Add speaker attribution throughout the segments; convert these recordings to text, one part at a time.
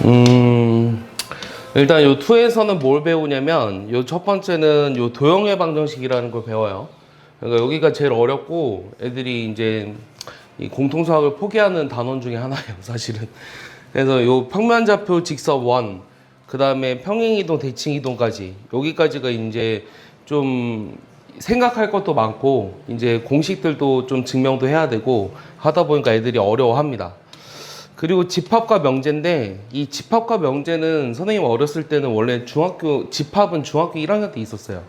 Speaker 1: 음, 일단 요 2에서는 뭘 배우냐면 요 첫 번째는 요 도형의 방정식이라는 걸 배워요. 그러니까 여기가 제일 어렵고 애들이 이제 이 공통수학을 포기하는 단원 중에 하나예요, 사실은. 그래서 요 평면좌표 직선 원, 그 다음에 평행이동, 대칭이동까지 여기까지가 이제 좀 생각할 것도 많고 이제 공식들도 좀 증명도 해야 되고 하다 보니까 애들이 어려워합니다. 그리고 집합과 명제인데 이 집합과 명제는 선생님 어렸을 때는 원래 집합은 중학교 1학년 때 있었어요.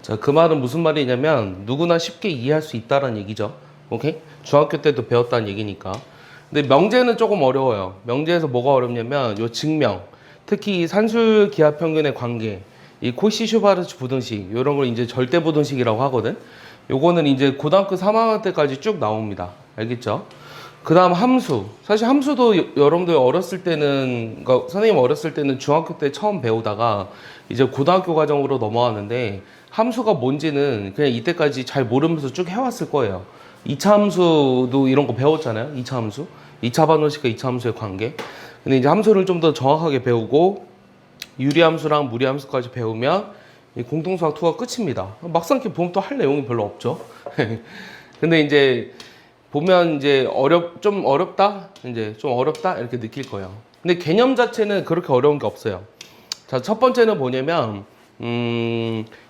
Speaker 1: 자, 그 말은 무슨 말이냐면 누구나 쉽게 이해할 수 있다는 얘기죠. 오케이? 중학교 때도 배웠다는 얘기니까. 근데 명제는 조금 어려워요. 명제에서 뭐가 어렵냐면 요 증명, 특히 이 산술 기하 평균의 관계, 이 코시-슈바르츠 부등식 이런 걸 이제 절대 부등식이라고 하거든. 요거는 이제 고등학교 3학년 때까지 쭉 나옵니다. 알겠죠? 그 다음 함수. 사실 함수도 여러분들 어렸을 때는, 그러니까 선생님 어렸을 때는 중학교 때 처음 배우다가 이제 고등학교 과정으로 넘어왔는데 함수가 뭔지는 그냥 이때까지 잘 모르면서 쭉 해왔을 거예요. 2차 함수도 이런 거 배웠잖아요. 2차 함수. 2차 반원식과 2차 함수의 관계. 근데 이제 함수를 좀 더 정확하게 배우고 유리함수랑 무리함수까지 배우면 이 공통수학 2가 끝입니다. 막상 이렇게 보면 또 할 내용이 별로 없죠. 근데 이제 보면 이제 좀 어렵다? 이제 좀 어렵다? 이렇게 느낄 거예요. 근데 개념 자체는 그렇게 어려운 게 없어요. 자, 첫 번째는 뭐냐면,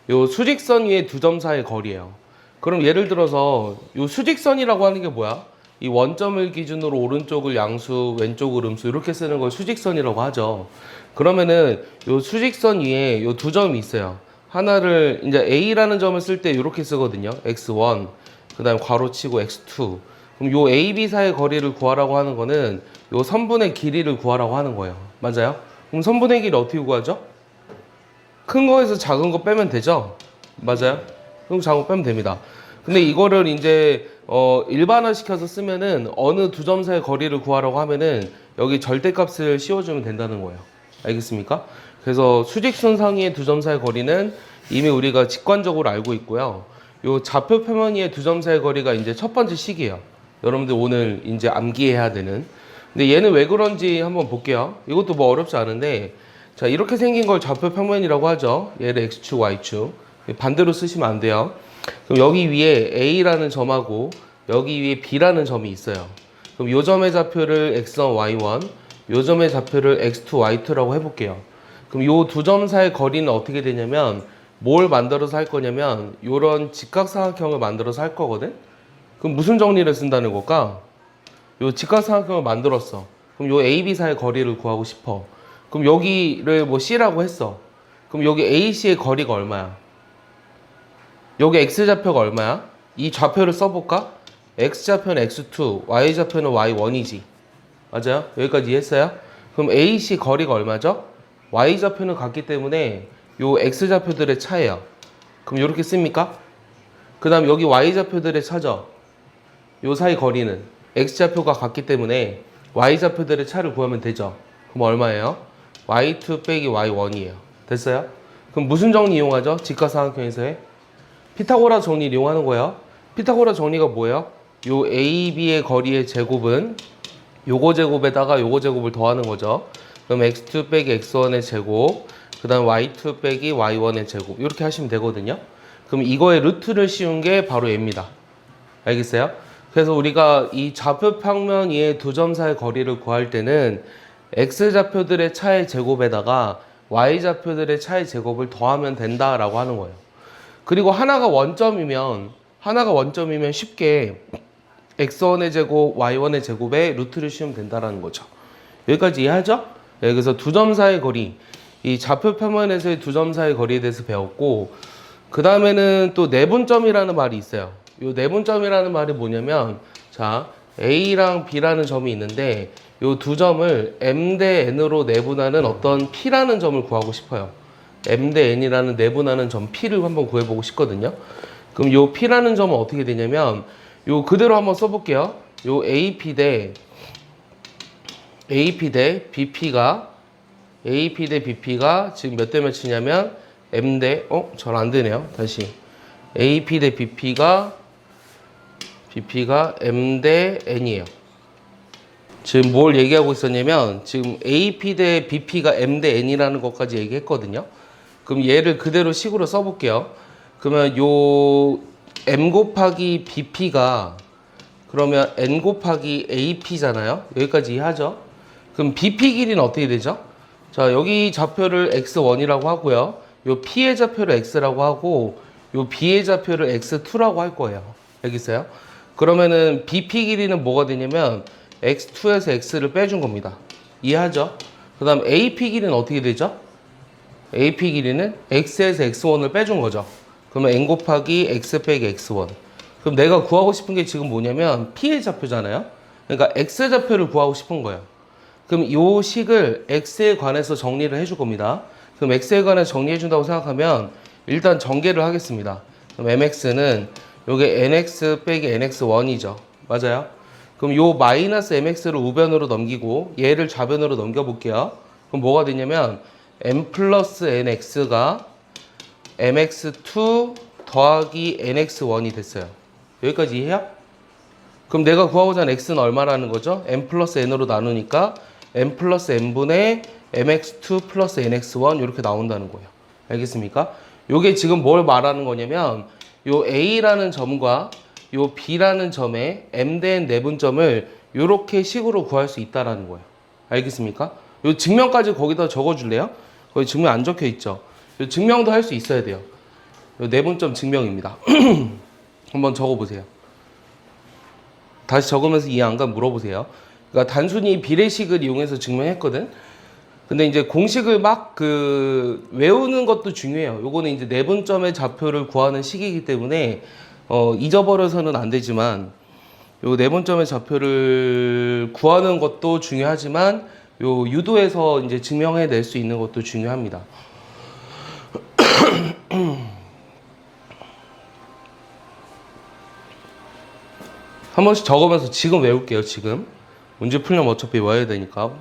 Speaker 1: 요 수직선 위에 두 점 사이의 거리예요. 그럼 예를 들어서 요 수직선이라고 하는 게 뭐야? 이 원점을 기준으로 오른쪽을 양수, 왼쪽을 음수 이렇게 쓰는 걸 수직선이라고 하죠. 그러면은 요 수직선 위에 요 두 점이 있어요. 하나를 이제 A라는 점을 쓸 때 이렇게 쓰거든요. X1, 그 다음에 괄호치고 X2. 그럼 요 A, B 사이의 거리를 구하라고 하는 거는 요 선분의 길이를 구하라고 하는 거예요. 맞아요? 그럼 선분의 길이 어떻게 구하죠? 큰 거에서 작은 거 빼면 되죠? 맞아요? 그럼 작은 거 빼면 됩니다. 근데 이거를 이제 일반화 시켜서 쓰면은 어느 두 점 사이의 거리를 구하라고 하면은 여기 절대값을 씌워주면 된다는 거예요. 알겠습니까? 그래서 수직선 상위의 두 점 사이의 거리는 이미 우리가 직관적으로 알고 있고요. 요 좌표 표면 위의 두 점 사이의 거리가 이제 첫 번째 식이에요. 여러분들 오늘 이제 암기해야 되는. 근데 얘는 왜 그런지 한번 볼게요. 이것도 뭐 어렵지 않은데, 자, 이렇게 생긴 걸 좌표 평면이라고 하죠. 얘를 X축, Y축. 반대로 쓰시면 안 돼요. 그럼 여기 위에 A라는 점하고 여기 위에 B라는 점이 있어요. 그럼 요 점의 좌표를 X1, Y1, 요 점의 좌표를 X2, Y2라고 해볼게요. 그럼 요 두 점 사이의 거리는 어떻게 되냐면 뭘 만들어서 할 거냐면 요런 직각삼각형을 만들어서 할 거거든. 그럼 무슨 정리를 쓴다는 걸까? 요 직각삼각형을 만들었어. 그럼 요 A, B 사이의 거리를 구하고 싶어. 그럼 여기를 뭐 C라고 했어. 그럼 여기 AC의 거리가 얼마야? 여기 X좌표가 얼마야? 이 좌표를 써볼까? X좌표는 X2, Y좌표는 Y1이지. 맞아요? 여기까지 이해했어요? 그럼 AC 거리가 얼마죠? Y좌표는 같기 때문에 요 X좌표들의 차예요. 그럼 이렇게 씁니까? 그 다음 여기 Y좌표들의 차죠? 요 사이 거리는 X좌표가 같기 때문에 Y좌표들의 차를 구하면 되죠. 그럼 얼마예요? Y2 빼기 Y1이에요. 됐어요? 그럼 무슨 정리 이용하죠? 직각삼각형에서의 피타고라 정리를 이용하는 거예요. 피타고라 정리가 뭐예요? 요 A, B의 거리의 제곱은 요거 제곱에다가 요거 제곱을 더하는 거죠. 그럼 X2 빼기 X1의 제곱, 그 다음 Y2 빼기 Y1의 제곱 이렇게 하시면 되거든요. 그럼 이거의 루트를 씌운 게 바로 얘입니다. 알겠어요? 그래서 우리가 이 좌표 평면 위에 두 점 사이의 거리를 구할 때는 X좌표들의 차의 제곱에다가 Y좌표들의 차의 제곱을 더하면 된다라고 하는 거예요. 그리고 하나가 원점이면 쉽게 X1의 제곱, Y1의 제곱에 루트를 씌우면 된다라는 거죠. 여기까지 이해하죠? 네, 그래서 두 점 사이의 거리, 이 좌표 평면에서의 두 점 사이의 거리에 대해서 배웠고, 그 다음에는 또 내분점이라는 말이 있어요. 이 내분점이라는 말이 뭐냐면, 자, A랑 B라는 점이 있는데, 이 두 점을 M 대 N으로 내분하는 어떤 P라는 점을 구하고 싶어요. M 대 N이라는 내분하는 점 P를 한번 구해보고 싶거든요. 그럼 이 P라는 점은 어떻게 되냐면, 요 그대로 한번 써볼게요. 요 AP 대 BP가 지금 몇 대 몇이냐면 M 대 잘 안 되네요. 다시 AP 대 BP가 M 대 N이에요. 지금 뭘 얘기하고 있었냐면 지금 AP 대 BP가 M 대 N이라는 것까지 얘기했거든요. 그럼 얘를 그대로 식으로 써볼게요. 그러면 요 M 곱하기 BP가 그러면 N 곱하기 AP잖아요. 여기까지 이해하죠? 그럼 BP 길이는 어떻게 되죠? 자, 여기 좌표를 X1이라고 하고요. 요 P의 좌표를 X라고 하고 요 B의 좌표를 X2라고 할 거예요. 알겠어요? 그러면은 BP 길이는 뭐가 되냐면 X2에서 X를 빼준 겁니다. 이해하죠? 그 다음 AP 길이는 어떻게 되죠? AP 길이는 X에서 X1을 빼준 거죠. 그러면 N 곱하기 X 빼기 X1. 그럼 내가 구하고 싶은 게 지금 뭐냐면 P의 좌표잖아요. 그러니까 X 좌표를 구하고 싶은 거예요. 그럼 이 식을 X에 관해서 정리를 해줄 겁니다. 그럼 X에 관해서 정리해 준다고 생각하면 일단 전개를 하겠습니다. 그럼 MX는 요게 NX 빼기 NX1이죠. 맞아요? 그럼 요 마이너스 MX를 우변으로 넘기고 얘를 좌변으로 넘겨볼게요. 그럼 뭐가 되냐면 M 플러스 NX가 MX2 더하기 NX1이 됐어요. 여기까지 이해해요? 그럼 내가 구하고자 하는 X는 얼마라는 거죠? M 플러스 N으로 나누니까 M 플러스 N분의 MX2 플러스 NX1 이렇게 나온다는 거예요. 알겠습니까? 요게 지금 뭘 말하는 거냐면 요 A라는 점과 요 B라는 점에 M 대 N 내분점을 요렇게 식으로 구할 수 있다라는 거예요. 알겠습니까? 요 증명까지 거기다 적어줄래요? 거기 증명 안 적혀 있죠? 요 증명도 할 수 있어야 돼요. 요 내분점 증명입니다. 한번 적어보세요. 다시 적으면서 이해 안 가면 물어보세요. 그러니까 단순히 비례식을 이용해서 증명했거든. 근데 이제 공식을 막 외우는 것도 중요해요. 요거는 이제 내분점의 좌표를 구하는 식이기 때문에 잊어버려서는 안 되지만 요 내분점의 좌표를 구하는 것도 중요하지만 요 유도에서 이제 증명해낼 수 있는 것도 중요합니다. 한 번씩 적으면서 지금 외울게요. 지금 문제 풀려면 어차피 외워야 되니까.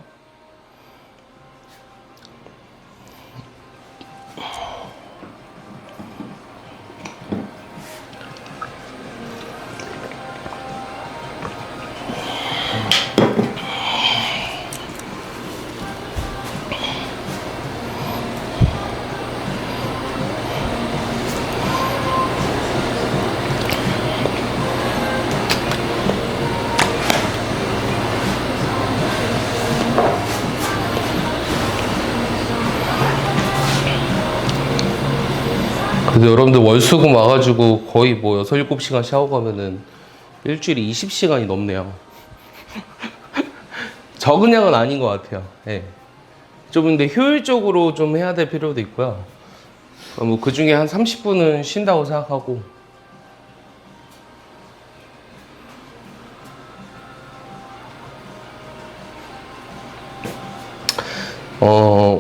Speaker 1: 그래서 여러분들 월수금 와가지고 거의 뭐 6, 7시간 샤워가면은 일주일에 20시간이 넘네요. 적은 양은 아닌 것 같아요. 네. 좀 근데 효율적으로 좀 해야 될 필요도 있고요. 뭐 그 중에 한 30분은 쉰다고 생각하고.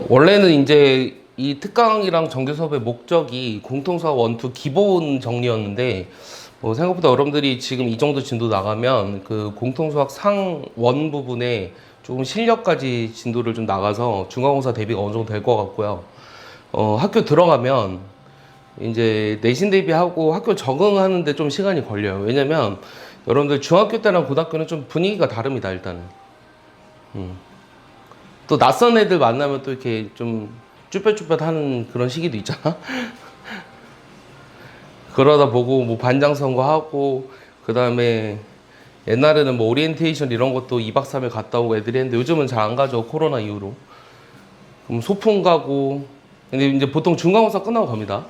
Speaker 1: 원래는 이제 이 특강이랑 정규 수업의 목적이 공통수학 1, 2 기본 정리였는데 생각보다 여러분들이 지금 이 정도 진도 나가면 그 공통수학 상1 부분에 조금 실력까지 진도를 좀 나가서 중간고사 대비가 어느 정도 될 것 같고요. 학교 들어가면 이제 내신 대비하고 학교 적응하는데 좀 시간이 걸려요. 왜냐면 여러분들 중학교 때랑 고등학교는 좀 분위기가 다릅니다. 일단은 또 낯선 애들 만나면 또 이렇게 좀 쭈뼛쭈뼛하는 그런 시기도 있잖아. 그러다 보고 뭐 반장 선거하고 그 다음에 옛날에는 뭐 오리엔테이션 이런 것도 2박 3일 갔다 오고 애들이 했는데 요즘은 잘 안 가죠. 코로나 이후로. 그럼 소풍 가고. 근데 이제 보통 중간고사 끝나고 갑니다.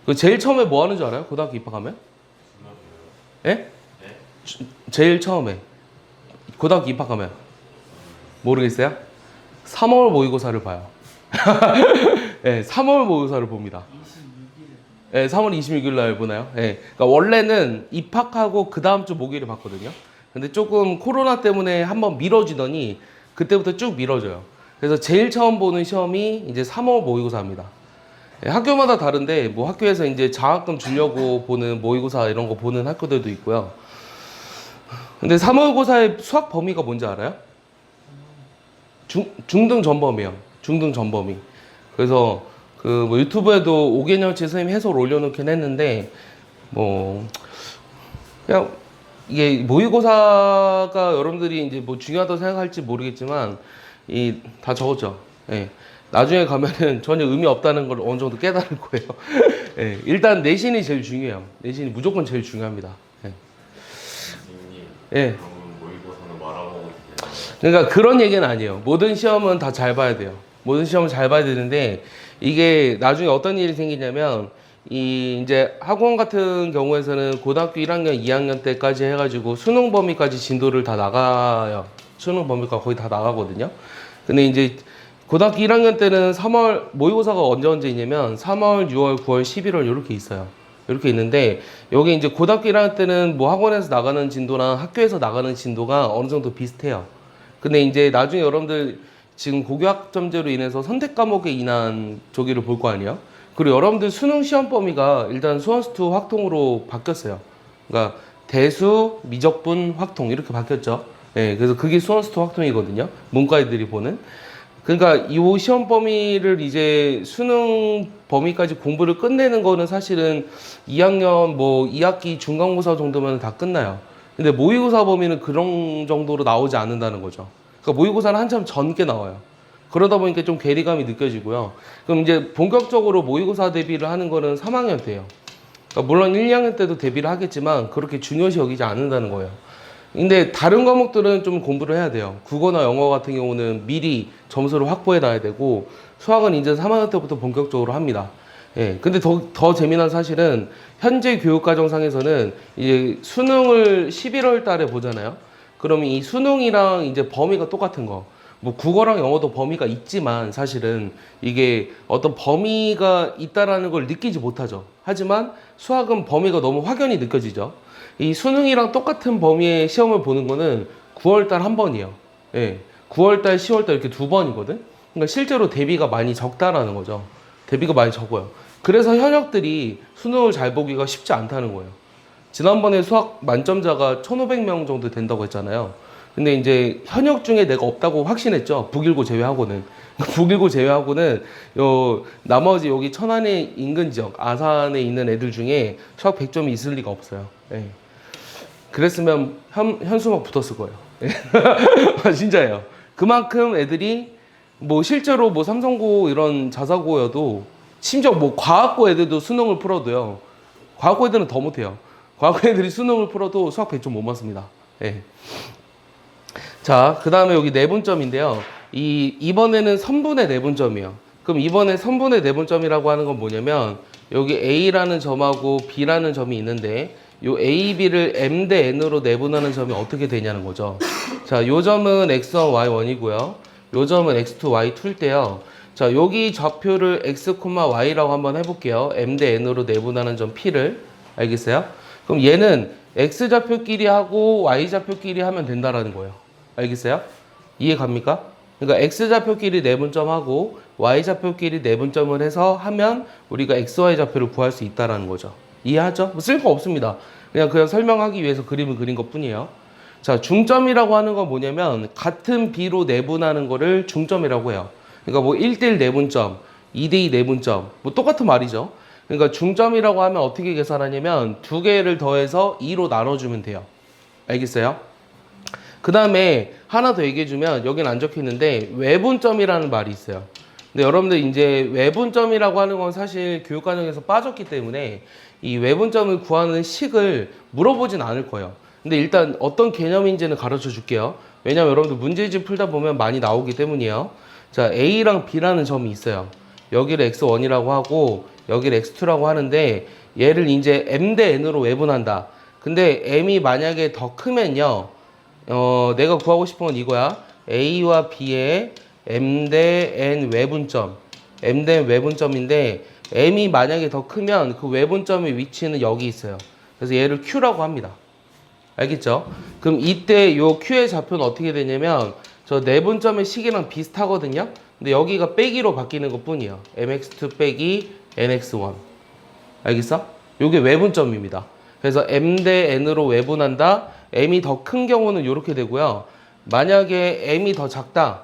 Speaker 1: 그 제일 처음에 뭐 하는 줄 알아요? 고등학교 입학하면? 예? 제일 처음에 고등학교 입학하면 모르겠어요? 3월 모의고사를 봐요. 네, 3월 모의고사를 봅니다. 26일. 네, 3월 26일 날 보나요? 네, 그러니까 원래는 입학하고 그 다음 주 목요일에 봤거든요. 근데 조금 코로나 때문에 한번 미뤄지더니 그때부터 쭉 미뤄져요. 그래서 제일 처음 보는 시험이 이제 3월 모의고사입니다. 네, 학교마다 다른데 뭐 학교에서 이제 장학금 주려고 보는 모의고사 이런 거 보는 학교들도 있고요. 근데 3월고사의 수학 범위가 뭔지 알아요? 중등 전범이에요. 중등 전범위. 그래서 그 뭐 유튜브에도 오개념치 선생님 해설 올려놓긴 했는데 뭐 그냥 이게 모의고사가 여러분들이 이제 뭐 중요하다고 생각할지 모르겠지만 이 다 적었죠. 예. 나중에 가면은 전혀 의미 없다는 걸 어느 정도 깨달을 거예요. 예. 일단 내신이 제일 중요해요. 내신이 무조건 제일 중요합니다. 예.
Speaker 2: 선생님,
Speaker 1: 예.
Speaker 2: 그러면 모의고사는 말아먹을 때
Speaker 1: 그러니까 그런 얘기는 아니에요. 모든 시험은 다 잘 봐야 돼요. 모든 시험은 잘 봐야 되는데 이게 나중에 어떤 일이 생기냐면 이 이제 학원 같은 경우에서는 고등학교 1학년, 2학년 때까지 해가지고 수능 범위까지 진도를 다 나가요. 수능 범위가 거의 다 나가거든요. 근데 이제 고등학교 1학년 때는 3월 모의고사가 언제 있냐면 3월, 6월, 9월, 11월 이렇게 있어요. 이렇게 있는데 여기 이제 고등학교 1학년 때는 뭐 학원에서 나가는 진도랑 학교에서 나가는 진도가 어느 정도 비슷해요. 근데 이제 나중에 여러분들 지금 고교학점제로 인해서 선택 과목에 인한 조기를 볼 거 아니에요? 그리고 여러분들 수능 시험 범위가 일단 수원수투 확통으로 바뀌었어요. 그러니까 대수, 미적분, 확통 이렇게 바뀌었죠. 예, 그래서 그게 수원수투 확통이거든요. 문과 애들이 보는. 그러니까 이 시험 범위를 이제 수능 범위까지 공부를 끝내는 거는 사실은 2학년 뭐 2학기 중간고사 정도면 다 끝나요. 근데 모의고사 범위는 그런 정도로 나오지 않는다는 거죠. 그러니까 모의고사는 한참 전게 나와요. 그러다 보니까 좀 괴리감이 느껴지고요. 그럼 이제 본격적으로 모의고사 대비를 하는 거는 3학년 때예요. 그러니까 물론 1, 2학년 때도 대비를 하겠지만 그렇게 중요시 여기지 않는다는 거예요. 근데 다른 과목들은 좀 공부를 해야 돼요. 국어나 영어 같은 경우는 미리 점수를 확보해 놔야 되고 수학은 이제 3학년 때부터 본격적으로 합니다. 예. 근데 더 재미난 사실은 현재 교육과정상에서는 이제 수능을 11월 달에 보잖아요. 그러면 이 수능이랑 이제 범위가 똑같은 거. 뭐 국어랑 영어도 범위가 있지만 사실은 이게 어떤 범위가 있다라는 걸 느끼지 못하죠. 하지만 수학은 범위가 너무 확연히 느껴지죠. 이 수능이랑 똑같은 범위의 시험을 보는 거는 9월달 한 번이에요. 예. 9월달, 10월달 이렇게 두 번이거든. 그러니까 실제로 대비가 많이 적다라는 거죠. 대비가 많이 적어요. 그래서 현역들이 수능을 잘 보기가 쉽지 않다는 거예요. 지난번에 수학 만점자가 1,500명 정도 된다고 했잖아요. 근데 이제 현역 중에 내가 없다고 확신했죠. 북일고 제외하고는. 북일고 제외하고는 요 나머지 여기 천안의 인근 지역, 아산에 있는 애들 중에 수학 100점이 있을 리가 없어요. 예. 그랬으면 현수막 붙었을 거예요. 예. 진짜예요. 그만큼 애들이 뭐 실제로 뭐 삼성고 이런 자사고여도 심지어 뭐 과학고 애들도 수능을 풀어도요. 과학고 애들은 더 못해요. 과학고 애들이 수능을 풀어도 수학 100점 못 맞습니다. 예. 자, 그 다음에 여기 내분점인데요. 이번에는 선분의 내분점이에요. 그럼 이번에 선분의 내분점이라고 하는 건 뭐냐면 여기 A라는 점하고 B라는 점이 있는데 요 A, B를 M 대 N으로 내분하는 점이 어떻게 되냐는 거죠. 자, 요 점은 X1, Y1이고요. 요 점은 X2, Y2일 때요. 자, 여기 좌표를 X, Y라고 한번 해볼게요. M 대 N으로 내분하는 점 P를. 알겠어요? 그럼 얘는 X 좌표끼리 하고 Y 좌표끼리 하면 된다라는 거예요. 알겠어요? 이해 갑니까? 그러니까 X 좌표끼리 내분점하고 Y 좌표끼리 내분점을 해서 하면 우리가 XY 좌표를 구할 수 있다라는 거죠. 이해하죠? 뭐 쓸 거 없습니다. 그냥 설명하기 위해서 그림을 그린 것 뿐이에요. 자, 중점이라고 하는 건 뭐냐면 같은 B로 내분하는 거를 중점이라고 해요. 그러니까 뭐 1대1 내분점, 2대2 내분점, 뭐 똑같은 말이죠. 그러니까 중점이라고 하면 어떻게 계산하냐면 두 개를 더해서 2로 나눠주면 돼요. 알겠어요? 그 다음에 하나 더 얘기해주면 여기는 안 적혀 있는데 외분점이라는 말이 있어요. 근데 여러분들 이제 외분점이라고 하는 건 사실 교육과정에서 빠졌기 때문에 이 외분점을 구하는 식을 물어보진 않을 거예요. 근데 일단 어떤 개념인지는 가르쳐 줄게요. 왜냐면 여러분들 문제집 풀다 보면 많이 나오기 때문이에요. 자, A랑 B라는 점이 있어요. 여기를 X1이라고 하고 여기를 X2라고 하는데 얘를 이제 M 대 N으로 외분한다. 근데 M이 만약에 더 크면요. 내가 구하고 싶은 건 이거야. A와 B의 M 대 N 외분점. M 대 N 외분점인데 M이 만약에 더 크면 그 외분점의 위치는 여기 있어요. 그래서 얘를 Q라고 합니다. 알겠죠? 그럼 이때 요 Q의 좌표는 어떻게 되냐면 저 내분점의 식이랑 비슷하거든요. 근데 여기가 빼기로 바뀌는 것 뿐이에요. mx2 빼기 nx1. 알겠어? 요게 외분점입니다. 그래서 M 대 N으로 외분한다. M이 더 큰 경우는 이렇게 되고요. 만약에 M이 더 작다.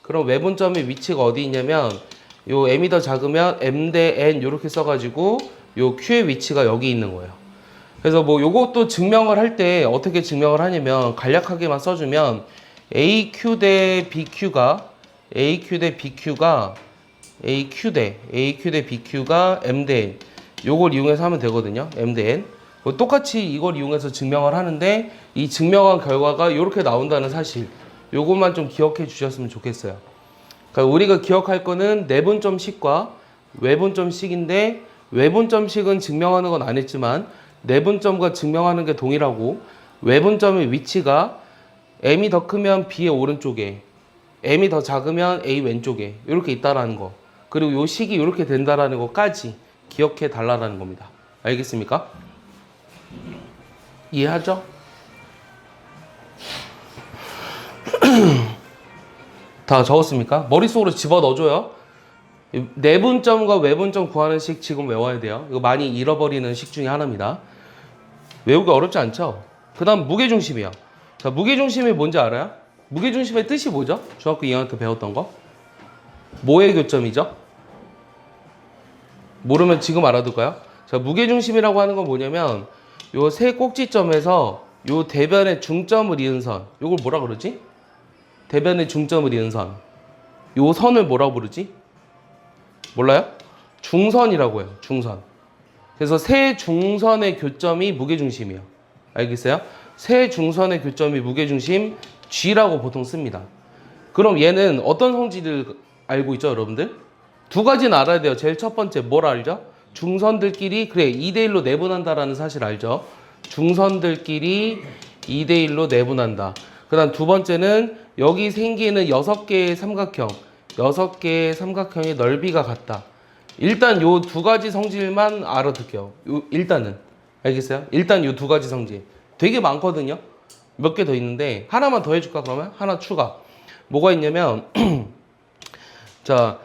Speaker 1: 그럼 외분점의 위치가 어디 있냐면 요 M이 더 작으면 M 대 N 이렇게 써가지고 요 Q의 위치가 여기 있는 거예요. 그래서 뭐 요것도 증명을 할 때 어떻게 증명을 하냐면 간략하게만 써주면 AQ 대 BQ가 AQ 대 BQ가 AQ 대 BQ가 M 대 N 요걸 이용해서 하면 되거든요. M 대 N 똑같이 이걸 이용해서 증명을 하는데 이 증명한 결과가 이렇게 나온다는 사실 요것만 좀 기억해 주셨으면 좋겠어요. 그러니까 우리가 기억할 거는 내분점식과 외분점식인데 외분점식은 증명하는 건 안 했지만 내분점과 증명하는 게 동일하고 외분점의 위치가 M이 더 크면 B의 오른쪽에 M이 더 작으면 A 왼쪽에 이렇게 있다라는 거 그리고 요 식이 이렇게 된다라는 것까지 기억해 달라는 겁니다. 알겠습니까? 이해하죠? 다 적었습니까? 머릿속으로 집어 넣어줘요. 내분점과 외분점 구하는 식 지금 외워야 돼요. 이거 많이 잃어버리는 식 중에 하나입니다. 외우기 어렵지 않죠? 그 다음 무게중심이요. 자, 무게중심이 뭔지 알아요? 무게중심의 뜻이 뭐죠? 중학교 2학년 때 배웠던 거? 뭐의 교점이죠? 모르면 지금 알아둘까요? 자, 무게중심이라고 하는 건 뭐냐면 요 세 꼭지점에서 요 대변의 중점을 이은 선 요걸 뭐라 그러지? 대변의 중점을 이은 선 요 선을 뭐라고 부르지? 몰라요? 중선이라고 해요. 중선. 그래서 세 중선의 교점이 무게중심이에요. 알겠어요? 세 중선의 교점이 무게중심 G라고 보통 씁니다. 그럼 얘는 어떤 성질을 알고 있죠, 여러분들? 두 가지는 알아야 돼요. 제일 첫 번째 뭘 알죠? 중선들끼리 그래 2대1로 내분한다라는 사실 알죠? 중선들끼리 2대1로 내분한다. 그 다음 두 번째는 여기 생기는 6개의 삼각형 6개의 삼각형의 넓이가 같다. 일단 요 두 가지 성질만 알아둘게요. 일단은 알겠어요? 일단 요 두 가지 성질 되게 많거든요. 몇 개 더 있는데 하나만 더 해줄까 그러면? 하나 추가. 뭐가 있냐면 자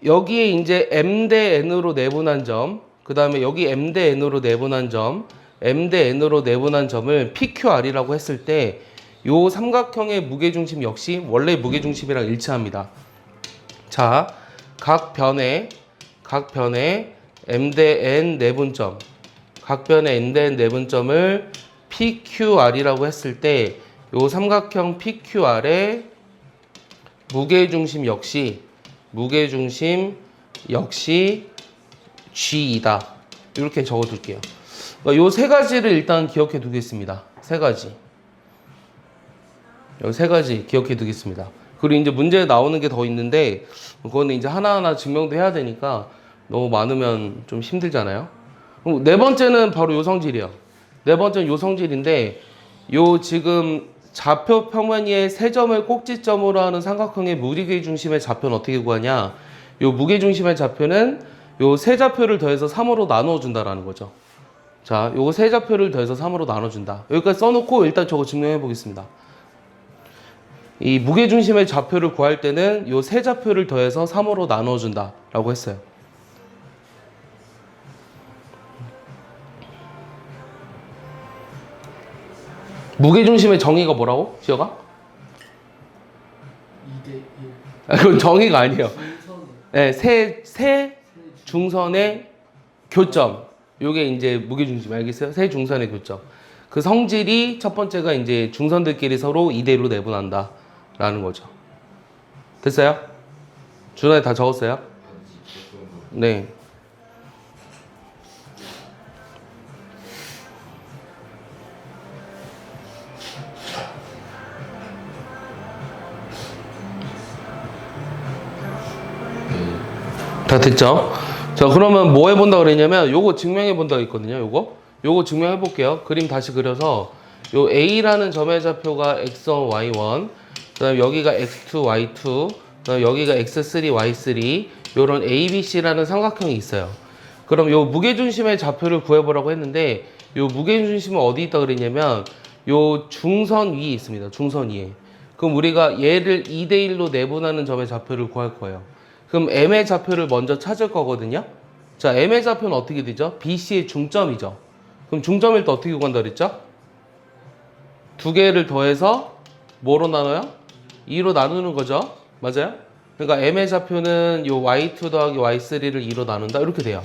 Speaker 1: 여기에 이제 M 대 N으로 내분한 점, 그 다음에 여기 M 대 N으로 내분한 점, M 대 N으로 내분한 점을 PQR이라고 했을 때 요 삼각형의 무게중심 역시 원래 무게중심이랑 일치합니다. 자, 각 변에 M 대 N 내분점, 각 변에 N 대 N 내분점을 PQR이라고 했을 때 요 삼각형 PQR의 무게중심 역시 G이다. 이렇게 적어둘게요. 요 세 가지를 일단 기억해 두겠습니다. 세 가지. 요 세 가지 기억해 두겠습니다. 그리고 이제 문제에 나오는 게 더 있는데 그거는 이제 하나하나 증명도 해야 되니까 너무 많으면 좀 힘들잖아요. 그럼 네 번째는 바로 요 성질이에요. 네 번째는 요 성질인데 요 지금 좌표 평면 위에 세 점을 꼭지점으로 하는 삼각형의 무게중심의 좌표는 어떻게 구하냐? 요 무게중심의 좌표는 요 세 좌표를 더해서 3으로 나누어 준다라는 거죠. 자, 요거 세 좌표를 더해서 3으로 나눠 준다. 여기까지 써놓고 일단 저거 증명해 보겠습니다. 이 무게중심의 좌표를 구할 때는 요 세 좌표를 더해서 3으로 나눠 준다라고 했어요. 무게중심의 정의가 뭐라고? 지혁아?
Speaker 3: 2대 1.
Speaker 1: 그건 정의가 아니에요.
Speaker 3: 중선에
Speaker 1: 네, 세 중선의 교점. 요게 이제 무게중심 알겠어요? 세 중선의 교점. 그 성질이 첫 번째가 이제 중선들끼리 서로 2대1로 내분한다. 라는 거죠. 됐어요? 준환이 다 적었어요? 네. 다 됐죠? 자, 그러면 뭐 해본다 그랬냐면 요거 증명해 본다 그랬거든요. 요거 증명해 볼게요. 그림 다시 그려서 요 A라는 점의 좌표가 x1, y1, 그 다음에 여기가 x2, y2, 그 다음에 여기가 x3, y3 요런 ABC라는 삼각형이 있어요. 그럼 요 무게중심의 좌표를 구해보라고 했는데 요 무게중심은 어디 있다 그랬냐면 요 중선 위에 있습니다. 중선 위에. 그럼 우리가 얘를 2대1로 내분하는 점의 좌표를 구할 거예요. 그럼 M의 좌표를 먼저 찾을 거거든요. 자, M의 좌표는 어떻게 되죠? BC의 중점이죠. 그럼 중점일 때 어떻게 구한다 그랬죠? 두 개를 더해서 뭐로 나눠요? 2로 나누는 거죠. 맞아요? 그러니까 M의 좌표는 요 y2 더하기 y3를 2로 나눈다. 이렇게 돼요.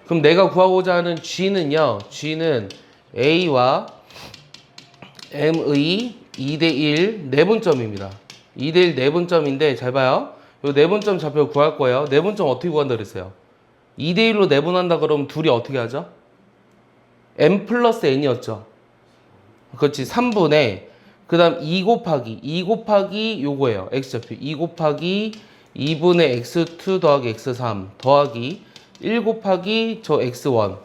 Speaker 1: 그럼 내가 구하고자 하는 G는요. G는 A와 M의 2대1 내분점입니다. 2대1 내분점인데 잘 봐요. 요 내분점 좌표 구할 거예요. 내분점 어떻게 구한다 그랬어요? 2대1로 내분한다 그러면 둘이 어떻게 하죠? M 플러스 N이었죠. 그렇지. 3분의 그 다음 2 곱하기 요거예요. X좌표 2 곱하기 2분의 X2 더하기 X3 더하기 1 곱하기 저 X1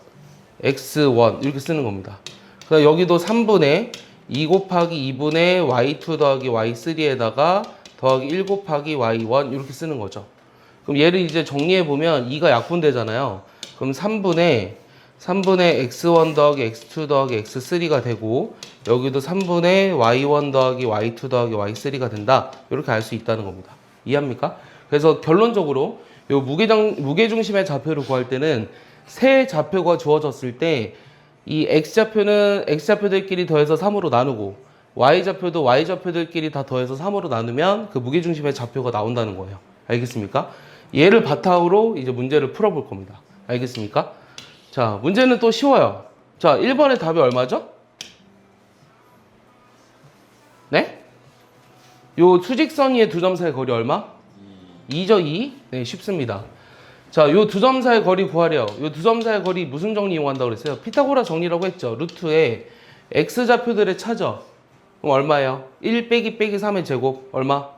Speaker 1: 이렇게 쓰는 겁니다. 그 다음 여기도 3분의 2 곱하기 2분의 Y2 더하기 Y3에다가 더하기 1 곱하기 Y1 이렇게 쓰는 거죠. 그럼 얘를 이제 정리해보면 2가 약분되잖아요. 그럼 3분의 X1 더하기 X2 더하기 X3가 되고 여기도 3분의 Y1 더하기 Y2 더하기 Y3가 된다. 이렇게 알 수 있다는 겁니다. 이해합니까? 그래서 결론적으로 요 무게중심의 좌표를 구할 때는 세 좌표가 주어졌을 때 이 X좌표는 X좌표들끼리 더해서 3으로 나누고 Y좌표도 Y좌표들끼리 다 더해서 3으로 나누면 그 무게중심의 좌표가 나온다는 거예요. 알겠습니까? 얘를 바탕으로 이제 문제를 풀어볼 겁니다. 알겠습니까? 자, 문제는 또 쉬워요. 자, 1번의 답이 얼마죠? 네? 요 수직선 위의 두 점 사이의 거리 얼마? 2죠, 2? 네, 쉽습니다. 자, 요 두 점 사이의 거리 구하래요. 요 두 점 사이의 거리 무슨 정리 이용한다고 그랬어요? 피타고라 정리라고 했죠. 루트에 X좌표들의 차죠. 그럼 얼마예요? 1 빼기 3의 제곱 얼마?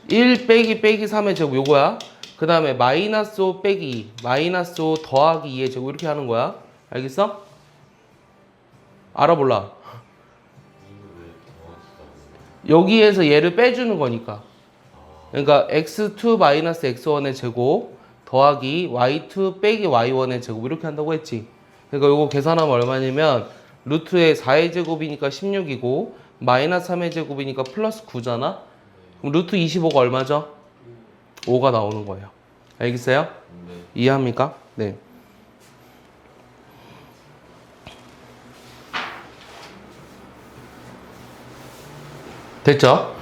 Speaker 1: 1 빼기 3의 제곱 요거야. 그 다음에 마이너스 5 빼기 2 마이너스 5 더하기 2의 제곱 이렇게 하는 거야. 알겠어? 알아볼라. 여기에서 얘를 빼주는 거니까. 그러니까 x2 마이너스 x1의 제곱 더하기 y2 빼기 y1의 제곱 이렇게 한다고 했지. 그러니까 요거 계산하면 얼마냐면 루트의 4의 제곱이니까 16이고 마이너스 3의 제곱이니까 플러스 9잖아. 그럼 루트 25가 얼마죠? 5가 나오는 거예요. 알겠어요?
Speaker 2: 네.
Speaker 1: 이해합니까? 네. 됐죠?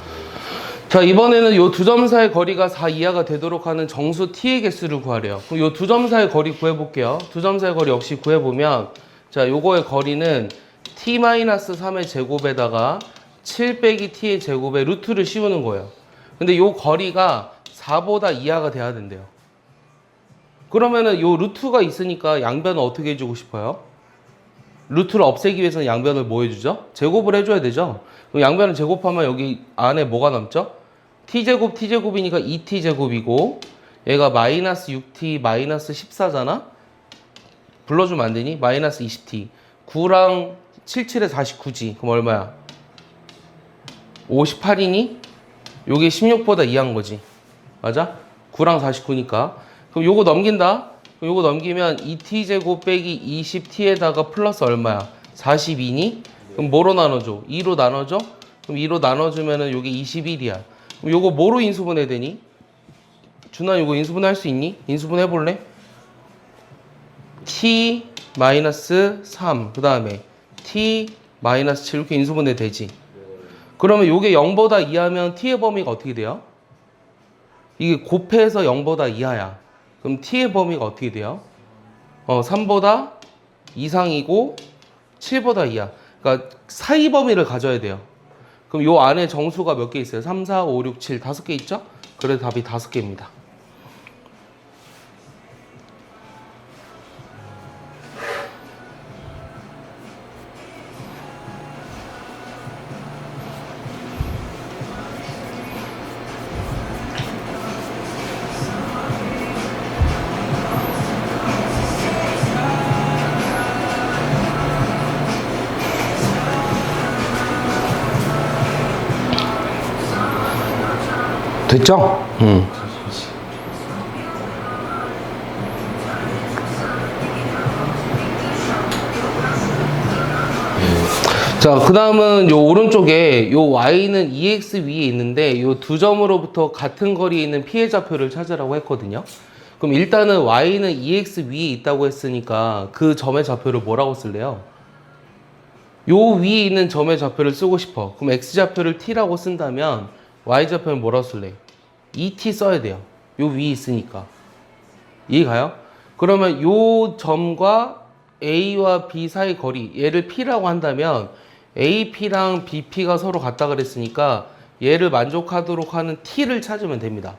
Speaker 1: 자, 이번에는 요 두 점 사이의 거리가 4 이하가 되도록 하는 정수 t의 개수를 구하래요. 그럼 요 두 점 사이의 거리 구해볼게요. 두 점 사이의 거리 역시 구해보면 자, 요거의 거리는 t-3의 제곱에다가 7 빼기 t의 제곱에 루트를 씌우는 거예요. 근데 요 거리가 4보다 이하가 돼야 된대요. 그러면은 요 루트가 있으니까 양변을 어떻게 해주고 싶어요? 루트를 없애기 위해서는 양변을 뭐 해주죠? 제곱을 해줘야 되죠. 그럼 양변을 제곱하면 여기 안에 뭐가 남죠? t제곱이니까 2t제곱이고 얘가 마이너스 6t 마이너스 14잖아? 불러주면 안 되니? 마이너스 20t 9랑 77에 49지. 그럼 얼마야? 58이니? 요게 16보다 이하인 거지. 맞아? 9랑 49니까. 그럼 요거 넘긴다? 그럼 요거 넘기면 2t제곱 빼기 20t에다가 플러스 얼마야? 42니? 그럼 뭐로 나눠줘? 2로 나눠줘? 그럼 2로 나눠주면은 요게 21이야. 그럼 요거 뭐로 인수분해 되니? 준아 요거 인수분해 할 수 있니? 인수분해 해볼래? t 마이너스 3, 그 다음에 t 마이너스 7 이렇게 인수분해 되지. 그러면 요게 0보다 이하면 t의 범위가 어떻게 돼요? 이게 곱해서 0보다 이하야. 그럼 t의 범위가 어떻게 돼요? 3보다 이상이고 7보다 이하. 그러니까 사이 범위를 가져야 돼요. 그럼 요 안에 정수가 몇 개 있어요? 3, 4, 5, 6, 7 5개 있죠? 그래서 답이 5개입니다. 됐죠? 자, 그 다음은 요 오른쪽에 요 y는 2x 위에 있는데 요 두 점으로부터 같은 거리에 있는 피해 좌표를 찾으라고 했거든요. 그럼 일단은 y는 2x 위에 있다고 했으니까 그 점의 좌표를 뭐라고 쓸래요? 요 위에 있는 점의 좌표를 쓰고 싶어. 그럼 x좌표를 t라고 쓴다면 y좌표는 뭐라고 쓸래? 2t 써야 돼요. 요 위에 있으니까. 이해 가요? 그러면 요 점과 A와 B 사이 거리 얘를 P라고 한다면 AP랑 BP가 서로 같다 그랬으니까 얘를 만족하도록 하는 T를 찾으면 됩니다.